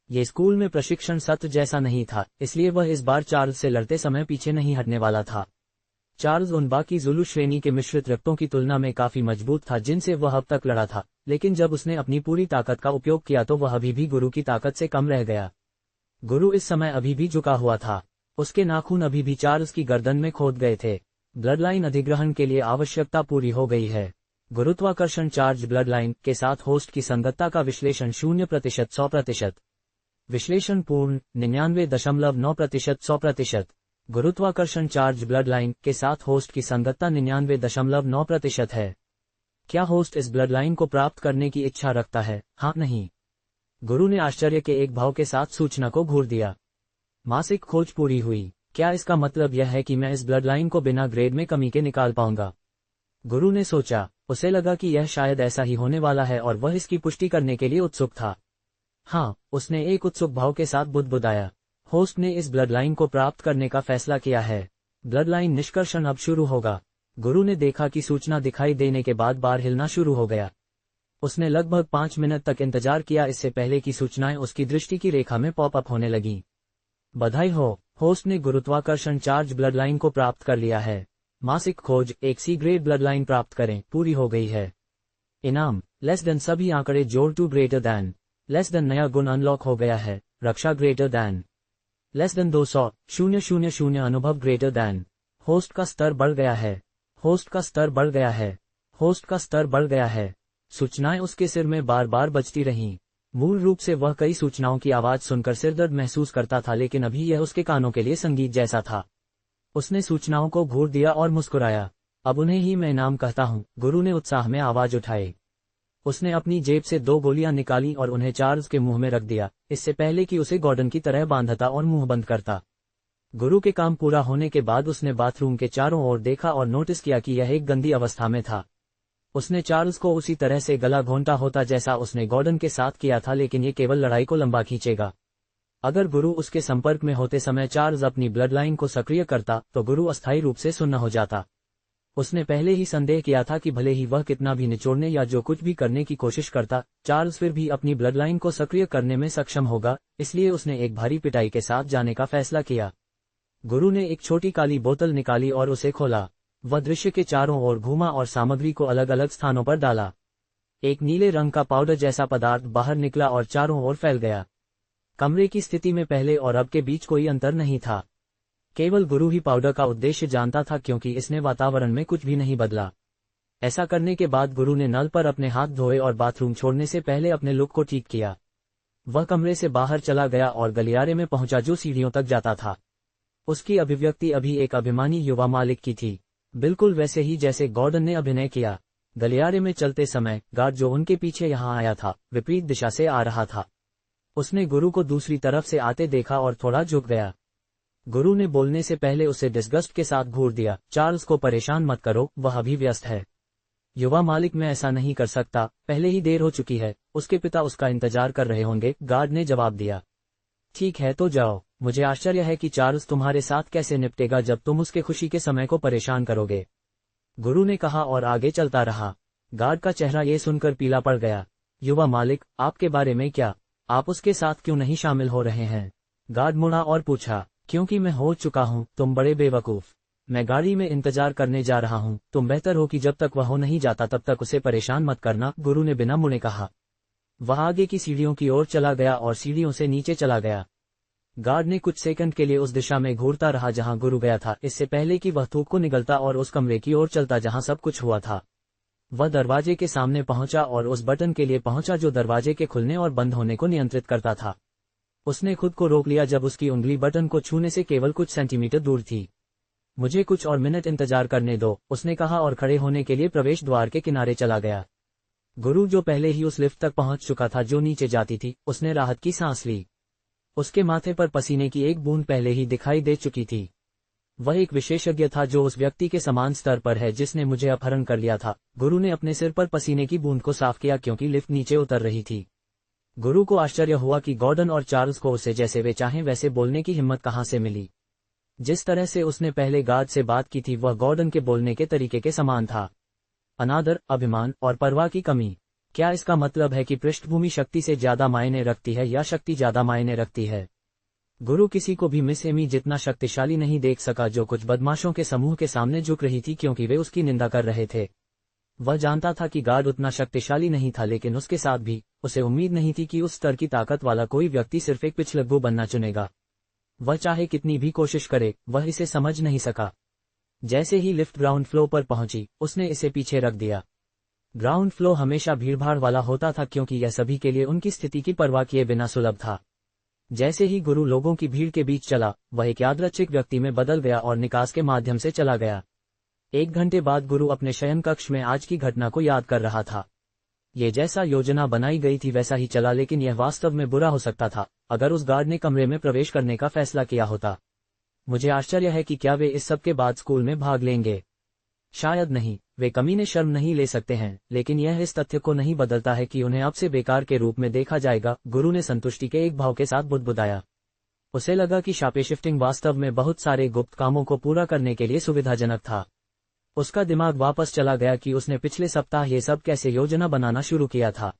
ये स्कूल में प्रशिक्षण सत्र जैसा नहीं था, इसलिए वह इस बार चार्ल्स से लड़ते समय पीछे नहीं हटने वाला था। चार्ल्स उन बाकी जुलू श्रेणी के मिश्रित रक्तों की तुलना में काफी मजबूत था जिनसे वह अब तक लड़ा था, लेकिन जब उसने अपनी पूरी ताकत का उपयोग किया तो वह अभी भी गुरु की ताकत से कम रह गया। गुरु इस समय अभी भी झुका हुआ था, उसके नाखून अभी भी चार्ल्स की गर्दन में खोद गए थे। ब्लड लाइन अधिग्रहण के लिए आवश्यकता पूरी हो गई है। गुरुत्वाकर्षण चार्ज ब्लड लाइन के साथ होस्ट की संगतता का विश्लेषण 0% 100%। विश्लेषण पूर्ण 99.9% 100%। गुरुत्वाकर्षण चार्ज ब्लड लाइन के साथ होस्ट की संगतता 99.9% है। क्या होस्ट इस ब्लड लाइन को प्राप्त करने की इच्छा रखता है? हाँ, नहीं। गुरु ने आश्चर्य के एक भाव के साथ सूचना को घूर दिया। मासिक खोज पूरी हुई। क्या इसका मतलब यह है कि मैं इस ब्लड लाइन को बिना ग्रेड में कमी के निकाल पाऊंगा? गुरु ने सोचा। उसे लगा कि यह शायद ऐसा ही होने वाला है और वह इसकी पुष्टि करने के लिए उत्सुक था। हाँ, उसने एक उत्सुक भाव के साथ बुदबुदाया। होस्ट ने इस ब्लड लाइन को प्राप्त करने का फैसला किया है। ब्लड लाइन निष्कर्षण अब शुरू होगा। गुरु ने देखा कि सूचना दिखाई देने के बाद बार हिलना शुरू हो गया। उसने लगभग 5 मिनट तक इंतजार किया इससे पहले कि सूचनाएं उसकी दृष्टि की रेखा में पॉप अप होने लगीं। बधाई हो, होस्ट ने गुरुत्वाकर्षण चार्ज ब्लड लाइन को प्राप्त कर लिया है। मासिक खोज 1 सी ग्रेड ब्लड लाइन प्राप्त करें पूरी हो गई है। इनाम लेस देन सभी आंकड़े जोड़ 2 ग्रेटर दैन। लेस देन नया गुण अनलॉक हो गया है। रक्षा ग्रेटर दैन। लेस देन 200 000 अनुभव ग्रेटर दैन। होस्ट का स्तर बढ़ गया है। होस्ट का स्तर बढ़ गया है। होस्ट का स्तर बढ़ गया है। सूचनाएं उसके सिर में बार बार बजती रहीं। मूल रूप से वह कई सूचनाओं की आवाज सुनकर सिरदर्द महसूस करता था, लेकिन अभी यह उसके कानों के लिए संगीत जैसा था। उसने सूचनाओं को घूर दिया और मुस्कुराया। अब उन्हें ही मैं इनाम कहता हूँ, गुरु ने उत्साह में आवाज उठाई। उसने अपनी जेब से 2 गोलियां निकाली और उन्हें चार्ल्स के मुंह में रख दिया, इससे पहले कि उसे गॉर्डन की तरह बांधता और मुंह बंद करता। गुरु के काम पूरा होने के बाद उसने बाथरूम के चारों ओर देखा और नोटिस किया कि यह एक गंदी अवस्था में था। उसने चार्ल्स को उसी तरह से गला घोंटा होता जैसा उसने गॉर्डन के साथ किया था, लेकिन ये केवल लड़ाई को लंबा खींचेगा। अगर गुरु उसके संपर्क में होते समय चार्ल्स अपनी ब्लड लाइन को सक्रिय करता तो गुरु अस्थायी रूप से सुन्न हो जाता। उसने पहले ही संदेह किया था कि भले ही वह कितना भी निचोड़ने या जो कुछ भी करने की कोशिश करता, चार्ल्स फिर भी अपनी ब्लड लाइन को सक्रिय करने में सक्षम होगा, इसलिए उसने एक भारी पिटाई के साथ जाने का फैसला किया। गुरु ने एक छोटी काली बोतल निकाली और उसे खोला। वह दृश्य के चारों ओर घूमा और सामग्री को अलग अलग स्थानों पर डाला। एक नीले रंग का पाउडर जैसा पदार्थ बाहर निकला और चारों ओर फैल गया। कमरे की स्थिति में पहले और अब के बीच कोई अंतर नहीं था। केवल गुरु ही पाउडर का उद्देश्य जानता था, क्योंकि इसने वातावरण में कुछ भी नहीं बदला। ऐसा करने के बाद गुरु ने नल पर अपने हाथ धोए और बाथरूम छोड़ने से पहले अपने लुक को ठीक किया। वह कमरे से बाहर चला गया और गलियारे में पहुंचा जो सीढ़ियों तक जाता था। उसकी अभिव्यक्ति अभी एक अभिमानी युवा मालिक की थी, बिल्कुल वैसे ही जैसे गॉर्डन ने अभिनय किया। गलियारे में चलते समय गार्ड जो उनके पीछे यहाँ आया था विपरीत दिशा से आ रहा था। उसने गुरु को दूसरी तरफ से आते देखा और थोड़ा झुक गया। गुरु ने बोलने से पहले उसे डिस्गस्ट के साथ घूर दिया, चार्ल्स को परेशान मत करो, वह अभी व्यस्त है। युवा मालिक मैं ऐसा नहीं कर सकता, पहले ही देर हो चुकी है, उसके पिता उसका इंतजार कर रहे होंगे, गार्ड ने जवाब दिया। ठीक है तो जाओ, मुझे आश्चर्य है कि चार्ल्स तुम्हारे साथ कैसे निपटेगा जब तुम उसके खुशी के समय को परेशान करोगे, गुरु ने कहा और आगे चलता रहा। गार्ड का चेहरा ये सुनकर पीला पड़ गया। युवा मालिक, आपके बारे में क्या? आप उसके साथ क्यों नहीं शामिल हो रहे हैं? गार्ड मुड़ा और पूछा, क्योंकि मैं हो चुका हूँ, तुम बड़े बेवकूफ। मैं गाड़ी में इंतजार करने जा रहा हूँ, तुम बेहतर हो कि जब तक वह हो नहीं जाता तब तक उसे परेशान मत करना, गुरु ने बिना मुड़े कहा। वह आगे की सीढ़ियों की ओर चला गया और सीढ़ियों से नीचे चला गया। गार्ड ने कुछ सेकंड के लिए उस दिशा में घूरता रहा जहां गुरु गया था, इससे पहले कि वह थूक को निगलता और उस कमरे की ओर चलता जहां सब कुछ हुआ था। वह दरवाजे के सामने पहुंचा और उस बटन के लिए पहुंचा जो दरवाजे के खुलने और बंद होने को नियंत्रित करता था। उसने खुद को रोक लिया जब उसकी उंगली बटन को छूने से केवल कुछ सेंटीमीटर दूर थी। मुझे कुछ और मिनट इंतजार करने दो, उसने कहा और खड़े होने के लिए प्रवेश द्वार के किनारे चला गया। गुरु जो पहले ही उस लिफ्ट तक पहुंच चुका था जो नीचे जाती थी, उसने राहत की सांस ली। उसके माथे पर पसीने की एक बूंद पहले ही दिखाई दे चुकी थी। वह एक विशेषज्ञ था जो उस व्यक्ति के समान स्तर पर है जिसने मुझे अपहरण कर लिया था। गुरु ने अपने सिर पर पसीने की बूंद को साफ किया क्योंकि लिफ्ट नीचे उतर रही थी। गुरु को आश्चर्य हुआ कि गॉर्डन और चार्ल्स को उसे जैसे वे चाहें वैसे बोलने की हिम्मत कहां से मिली। जिस तरह से उसने पहले गार्ड से बात की थी वह गॉर्डन के बोलने के तरीके के समान था। अनादर, अभिमान और परवाह की कमी। क्या इसका मतलब है कि पृष्ठभूमि शक्ति से ज्यादा मायने रखती है या शक्ति ज्यादा मायने रखती है? गुरु किसी को भी मिस एमी जितना शक्तिशाली नहीं देख सका जो कुछ बदमाशों के समूह के सामने झुक रही थी क्योंकि वे उसकी निंदा कर रहे थे। वह जानता था कि गार्ड उतना शक्तिशाली नहीं था, लेकिन उसके साथ भी उसे उम्मीद नहीं थी कि उस स्तर की ताकत वाला कोई व्यक्ति सिर्फ एक पिछलग्गू बनना चुनेगा। वह चाहे कितनी भी कोशिश करे, वह इसे समझ नहीं सका। जैसे ही लिफ्ट ग्राउंड फ्लोर पर पहुंची, उसने इसे पीछे रख दिया। ग्राउंड फ्लोर हमेशा भीड़भाड़ वाला होता था क्योंकि यह सभी के लिए उनकी स्थिति की परवाह किए बिना सुलभ था। जैसे ही गुरु लोगों की भीड़ के बीच चला, वह एक यादृच्छिक व्यक्ति में बदल गया और निकास के माध्यम से चला गया। 1 घंटे बाद गुरु अपने शयन कक्ष में आज की घटना को याद कर रहा था। ये जैसा योजना बनाई गई थी वैसा ही चला, लेकिन यह वास्तव में बुरा हो सकता था अगर उस गार्ड ने कमरे में प्रवेश करने का फैसला किया होता। मुझे आश्चर्य है कि क्या वे इस सब के बाद स्कूल में भाग लेंगे। शायद नहीं, वे कमीने शर्म नहीं ले सकते हैं, लेकिन यह इस तथ्य को नहीं बदलता है कि उन्हें अब से बेकार के रूप में देखा जाएगा। गुरु ने संतुष्टि के एक भाव के साथ बुदबुदाया। उसे लगा कि शापे शिफ्टिंग वास्तव में बहुत सारे गुप्त कामों को पूरा करने के लिए सुविधाजनक था। उसका दिमाग वापस चला गया कि उसने पिछले सप्ताह ये सब कैसे योजना बनाना शुरू किया था।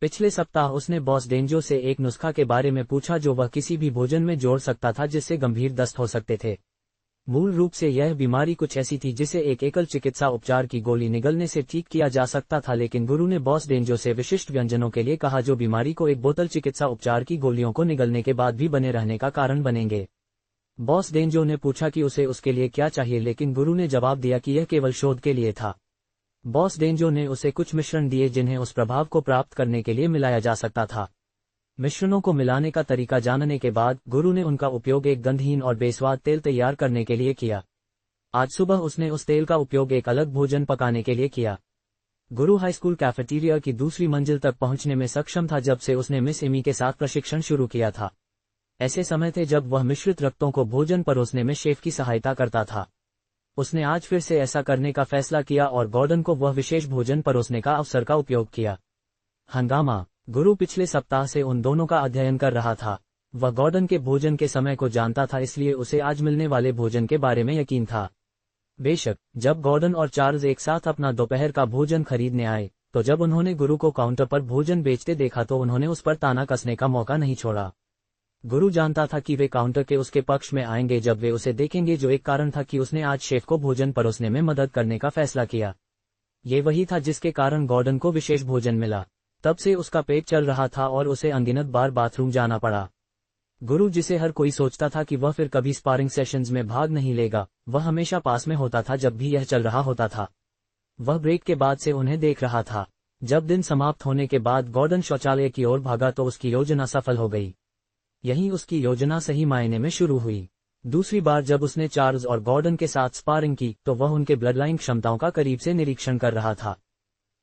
पिछले सप्ताह उसने बॉस डेंजो से एक नुस्खा के बारे में पूछा जो वह किसी भी भोजन में जोड़ सकता था जिससे गंभीर दस्त हो सकते थे। मूल रूप से यह बीमारी कुछ ऐसी थी जिसे एक एकल चिकित्सा उपचार की गोली निगलने से ठीक किया जा सकता था, लेकिन गुरु ने बॉस डेंजो से विशिष्ट व्यंजनों के लिए कहा जो बीमारी को एक बोतल चिकित्सा उपचार की गोलियों को निगलने के बाद भी बने रहने का कारण बनेंगे। बॉस डेंजो ने पूछा कि उसे उसके लिए क्या चाहिए, लेकिन गुरु ने जवाब दिया कि यह केवल शोध के लिए था। बॉस डेंजो ने उसे कुछ मिश्रण दिए जिन्हें उस प्रभाव को प्राप्त करने के लिए मिलाया जा सकता था। मिश्रणों को मिलाने का तरीका जानने के बाद गुरु ने उनका उपयोग एक गंधहीन और बेस्वाद तेल तैयार करने के लिए किया। आज सुबह उसने उस तेल का उपयोग एक अलग भोजन पकाने के लिए किया। गुरु हाई स्कूल कैफेटेरिया की दूसरी मंजिल तक पहुंचने में सक्षम था जब से उसने मिस एमी के साथ प्रशिक्षण शुरू किया था। ऐसे समय थे जब वह मिश्रित रक्तों को भोजन परोसने में शेफ की सहायता करता था। उसने आज फिर से ऐसा करने का फैसला किया और गॉर्डन को वह विशेष भोजन परोसने का अवसर का उपयोग किया। हंगामा। गुरु पिछले सप्ताह से उन दोनों का अध्ययन कर रहा था। वह गॉर्डन के भोजन के समय को जानता था, इसलिए उसे आज मिलने वाले भोजन के बारे में यकीन था। बेशक जब गॉर्डन और चार्ल्स एक साथ अपना दोपहर का भोजन खरीदने आए, तो जब उन्होंने गुरु को काउंटर पर भोजन बेचते देखा तो उन्होंने उस पर ताना कसने का मौका नहीं छोड़ा। गुरु जानता था कि वे काउंटर के उसके पक्ष में आएंगे जब वे उसे देखेंगे, जो एक कारण था कि उसने आज शेफ को भोजन परोसने में मदद करने का फैसला किया। ये वही था जिसके कारण गॉर्डन को विशेष भोजन मिला। तब से उसका पेट चल रहा था और उसे अनगिनत बार बाथरूम जाना पड़ा। गुरु, जिसे हर कोई सोचता था कि वह फिर कभी स्पारिंग सेशंस में भाग नहीं लेगा, वह हमेशा पास में होता था जब भी यह चल रहा होता था। वह ब्रेक के बाद से उन्हें देख रहा था। जब दिन समाप्त होने के बाद गॉर्डन शौचालय की ओर भागा तो उसकी योजना सफल हो गई। यहीं उसकी योजना सही मायने में शुरू हुई। दूसरी बार जब उसने चार्ल्स और गॉर्डन के साथ स्पारिंग की तो वह उनके ब्लडलाइन क्षमताओं का करीब से निरीक्षण कर रहा था।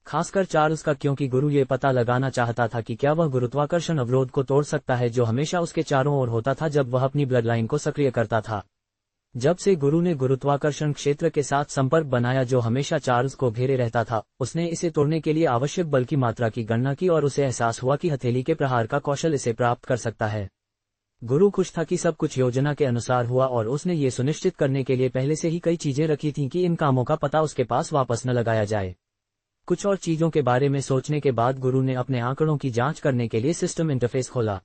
खासकर चार्ल्स का, क्योंकि गुरु ये पता लगाना चाहता था कि क्या वह गुरुत्वाकर्षण अवरोध को तोड़ सकता है जो हमेशा उसके चारों ओर होता था जब वह अपनी ब्लडलाइन को सक्रिय करता था। जब से गुरु ने गुरुत्वाकर्षण क्षेत्र के साथ संपर्क बनाया जो हमेशा चार्ल्स को घेरे रहता था, उसने इसे तोड़ने के लिए आवश्यक बल की मात्रा की गणना की और उसे एहसास हुआ कि हथेली के प्रहार का कौशल इसे प्राप्त कर सकता है। गुरु खुश था कि सब कुछ योजना के अनुसार हुआ और उसने ये सुनिश्चित करने के लिए पहले से ही कई चीजें रखी थीं कि इन कामों का पता उसके पास वापस न लगाया जाए। कुछ और चीजों के बारे में सोचने के बाद गुरु ने अपने आंकड़ों की जांच करने के लिए सिस्टम इंटरफेस खोला।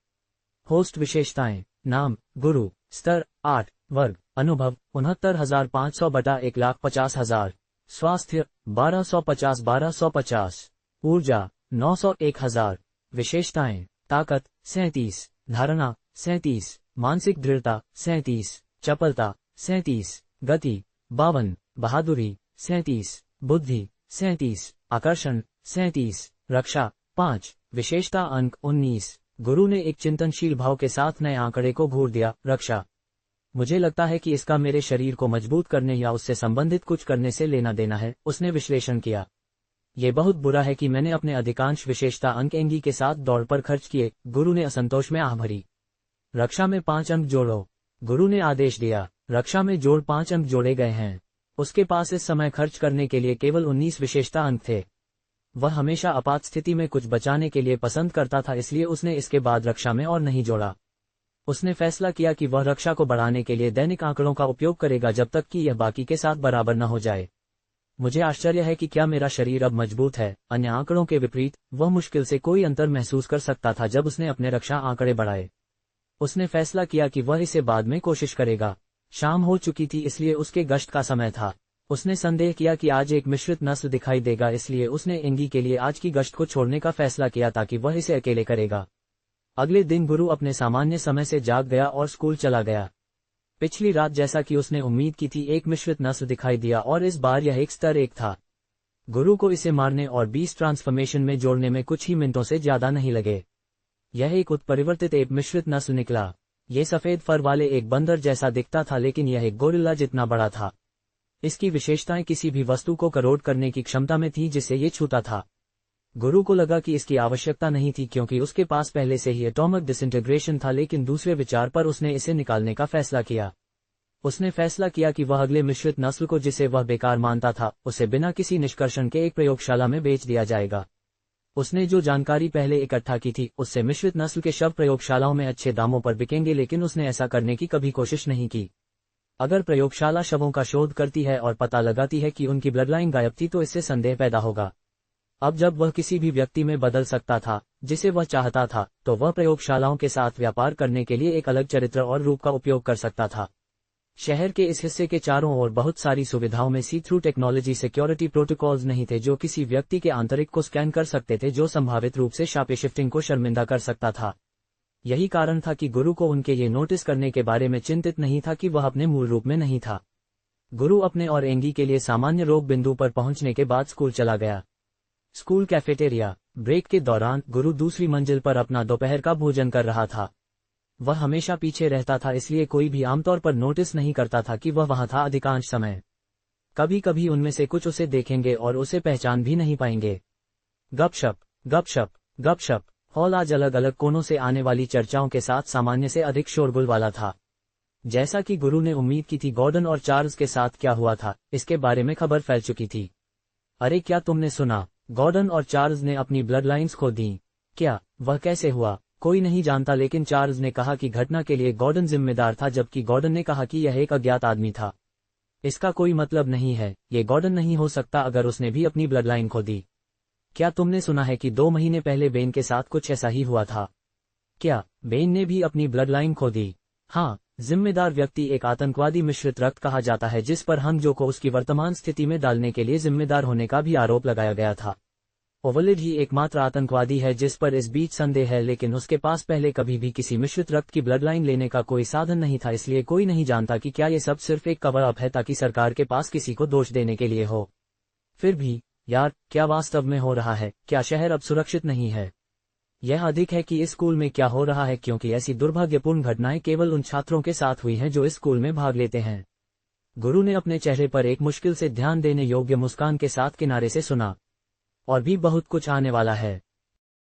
होस्ट विशेषताएं, नाम गुरु, स्तर 8, वर्ग, अनुभव 69,500 बटा 1,50,000, स्वास्थ्य 1250, ऊर्जा 901,000, विशेषताएं, ताकत 37, धारणा 37, मानसिक दृढ़ता 37, चपलता 37, गति 52, बहादुरी 37, बुद्धि 37, आकर्षण 37, रक्षा 5, विशेषता अंक 19। गुरु ने एक चिंतनशील भाव के साथ नए आंकड़े को घूर दिया, रक्षा। मुझे लगता है कि इसका मेरे शरीर को मजबूत करने या उससे संबंधित कुछ करने से लेना देना है, उसने विश्लेषण किया। ये बहुत बुरा है कि मैंने अपने अधिकांश विशेषता अंक एंगी के साथ दौड़ पर खर्च किए, गुरु ने असंतोष में आह भरी। रक्षा में 5 अंक जोड़ो, गुरु ने आदेश दिया। रक्षा में जोड़ 5 अंक जोड़े गए हैं। उसके पास इस समय खर्च करने के लिए केवल 19 विशेषता अंक थे। वह हमेशा आपात स्थिति में कुछ बचाने के लिए पसंद करता था, इसलिए उसने इसके बाद रक्षा में और नहीं जोड़ा। उसने फैसला किया कि वह रक्षा को बढ़ाने के लिए दैनिक आंकड़ों का उपयोग करेगा जब तक कि यह बाकी के साथ बराबर न हो जाए। मुझे आश्चर्य है कि क्या मेरा शरीर अब मजबूत है। अन्य आंकड़ों के विपरीत, वह मुश्किल से कोई अंतर महसूस कर सकता था जब उसने अपने रक्षा आंकड़े बढ़ाए। उसने फैसला किया कि वह इसे बाद में कोशिश करेगा। शाम हो चुकी थी, इसलिए उसके गश्त का समय था। उसने संदेह किया कि आज एक मिश्रित नस्ल दिखाई देगा, इसलिए उसने एंगी के लिए आज की गश्त को छोड़ने का फैसला किया ताकि वह इसे अकेले करेगा। अगले दिन गुरु अपने सामान्य समय से जाग गया और स्कूल चला गया। पिछली रात जैसा कि उसने उम्मीद की थी, एक मिश्रित नस्ल दिखाई दिया और इस बार यह एक स्तर 1 था। गुरु को इसे मारने और 20 ट्रांसफॉर्मेशन में जोड़ने में कुछ ही मिनटों से ज्यादा नहीं लगे। यह एक उत्परिवर्तित एक मिश्रित नस्ल निकला। ये सफेद फर वाले एक बंदर जैसा दिखता था, लेकिन यह एक गोरिल्ला जितना बड़ा था। इसकी विशेषताएं किसी भी वस्तु को करोड़ करने की क्षमता में थी जिसे ये छूता था। गुरु को लगा कि इसकी आवश्यकता नहीं थी क्योंकि उसके पास पहले से ही एटॉमिक डिसइंटीग्रेशन था, लेकिन दूसरे विचार पर उसने इसे निकालने का फैसला किया। उसने फैसला किया कि वह अगले मिश्रित नस्ल को, जिसे वह बेकार मानता था, उसे बिना किसी निष्कर्षण के एक प्रयोगशाला में बेच दिया जाएगा। उसने जो जानकारी पहले इकट्ठा की थी उससे मिश्रित नस्ल के शव प्रयोगशालाओं में अच्छे दामों पर बिकेंगे, लेकिन उसने ऐसा करने की कभी कोशिश नहीं की। अगर प्रयोगशाला शवों का शोध करती है और पता लगाती है कि उनकी ब्लडलाइन गायब थी तो इससे संदेह पैदा होगा। अब जब वह किसी भी व्यक्ति में बदल सकता था जिसे वह चाहता था, तो वह प्रयोगशालाओं के साथ व्यापार करने के लिए एक अलग चरित्र और रूप का उपयोग कर सकता था। शहर के इस हिस्से के चारों ओर बहुत सारी सुविधाओं में सी थ्रू टेक्नोलॉजी सिक्योरिटी प्रोटोकॉल्स नहीं थे जो किसी व्यक्ति के आंतरिक को स्कैन कर सकते थे, जो संभावित रूप से शापे शिफ्टिंग को शर्मिंदा कर सकता था। यही कारण था कि गुरु को उनके ये नोटिस करने के बारे में चिंतित नहीं था कि वह अपने मूल रूप में नहीं था। गुरु अपने और एंगी के लिए सामान्य रोग बिंदु पर पहुंचने के बाद स्कूल चला गया। School cafeteria. ब्रेक के दौरान गुरु दूसरी मंजिल पर अपना दोपहर का भोजन कर रहा था। वह हमेशा पीछे रहता था, इसलिए कोई भी आमतौर पर नोटिस नहीं करता था कि वह वहां था अधिकांश समय। कभी कभी उनमें से कुछ उसे देखेंगे और उसे पहचान भी नहीं पाएंगे। गपशप गपशप गपशप। हॉल आज अलग अलग कोनों से आने वाली चर्चाओं के साथ सामान्य से अधिक शोरगुल वाला था। जैसा कि गुरु ने उम्मीद की थी, गॉर्डन और चार्ल्स के साथ क्या हुआ था इसके बारे में खबर फैल चुकी थी। अरे क्या तुमने सुना? गॉर्डन और चार्ल्स ने अपनी ब्लड लाइन्स खो दी। क्या? वह कैसे हुआ? कोई नहीं जानता, लेकिन चार्ल्स ने कहा कि घटना के लिए गॉर्डन जिम्मेदार था, जबकि गॉर्डन ने कहा कि यह एक अज्ञात आदमी था। इसका कोई मतलब नहीं है, ये गॉर्डन नहीं हो सकता अगर उसने भी अपनी ब्लड लाइन खो दी। क्या तुमने सुना है कि 2 महीने पहले बेन के साथ कुछ ऐसा ही हुआ था? क्या बेन ने भी अपनी ब्लड लाइन खो दी? हाँ, जिम्मेदार व्यक्ति एक आतंकवादी मिश्रित रक्त कहा जाता है, जिस पर हंगजो को उसकी वर्तमान स्थिति में डालने के लिए जिम्मेदार होने का भी आरोप लगाया गया था। ओवलिड ही एकमात्र आतंकवादी है जिस पर इस बीच संदेह है, लेकिन उसके पास पहले कभी भी किसी मिश्रित रक्त की ब्लड लाइन लेने का कोई साधन नहीं था, इसलिए कोई नहीं जानता कि क्या ये सब सिर्फ एक कवर अप है ताकि सरकार के पास किसी को दोष देने के लिए हो। फिर भी यार, क्या वास्तव में हो रहा है? क्या शहर अब सुरक्षित नहीं है? यह अधिक है कि इस स्कूल में क्या हो रहा है, क्योंकि ऐसी दुर्भाग्यपूर्ण घटनाएं केवल उन छात्रों के साथ हुई हैं जो इस स्कूल में भाग लेते हैं। गुरु ने अपने चेहरे पर एक मुश्किल से ध्यान देने योग्य मुस्कान के साथ किनारे से सुना। और भी बहुत कुछ आने वाला है।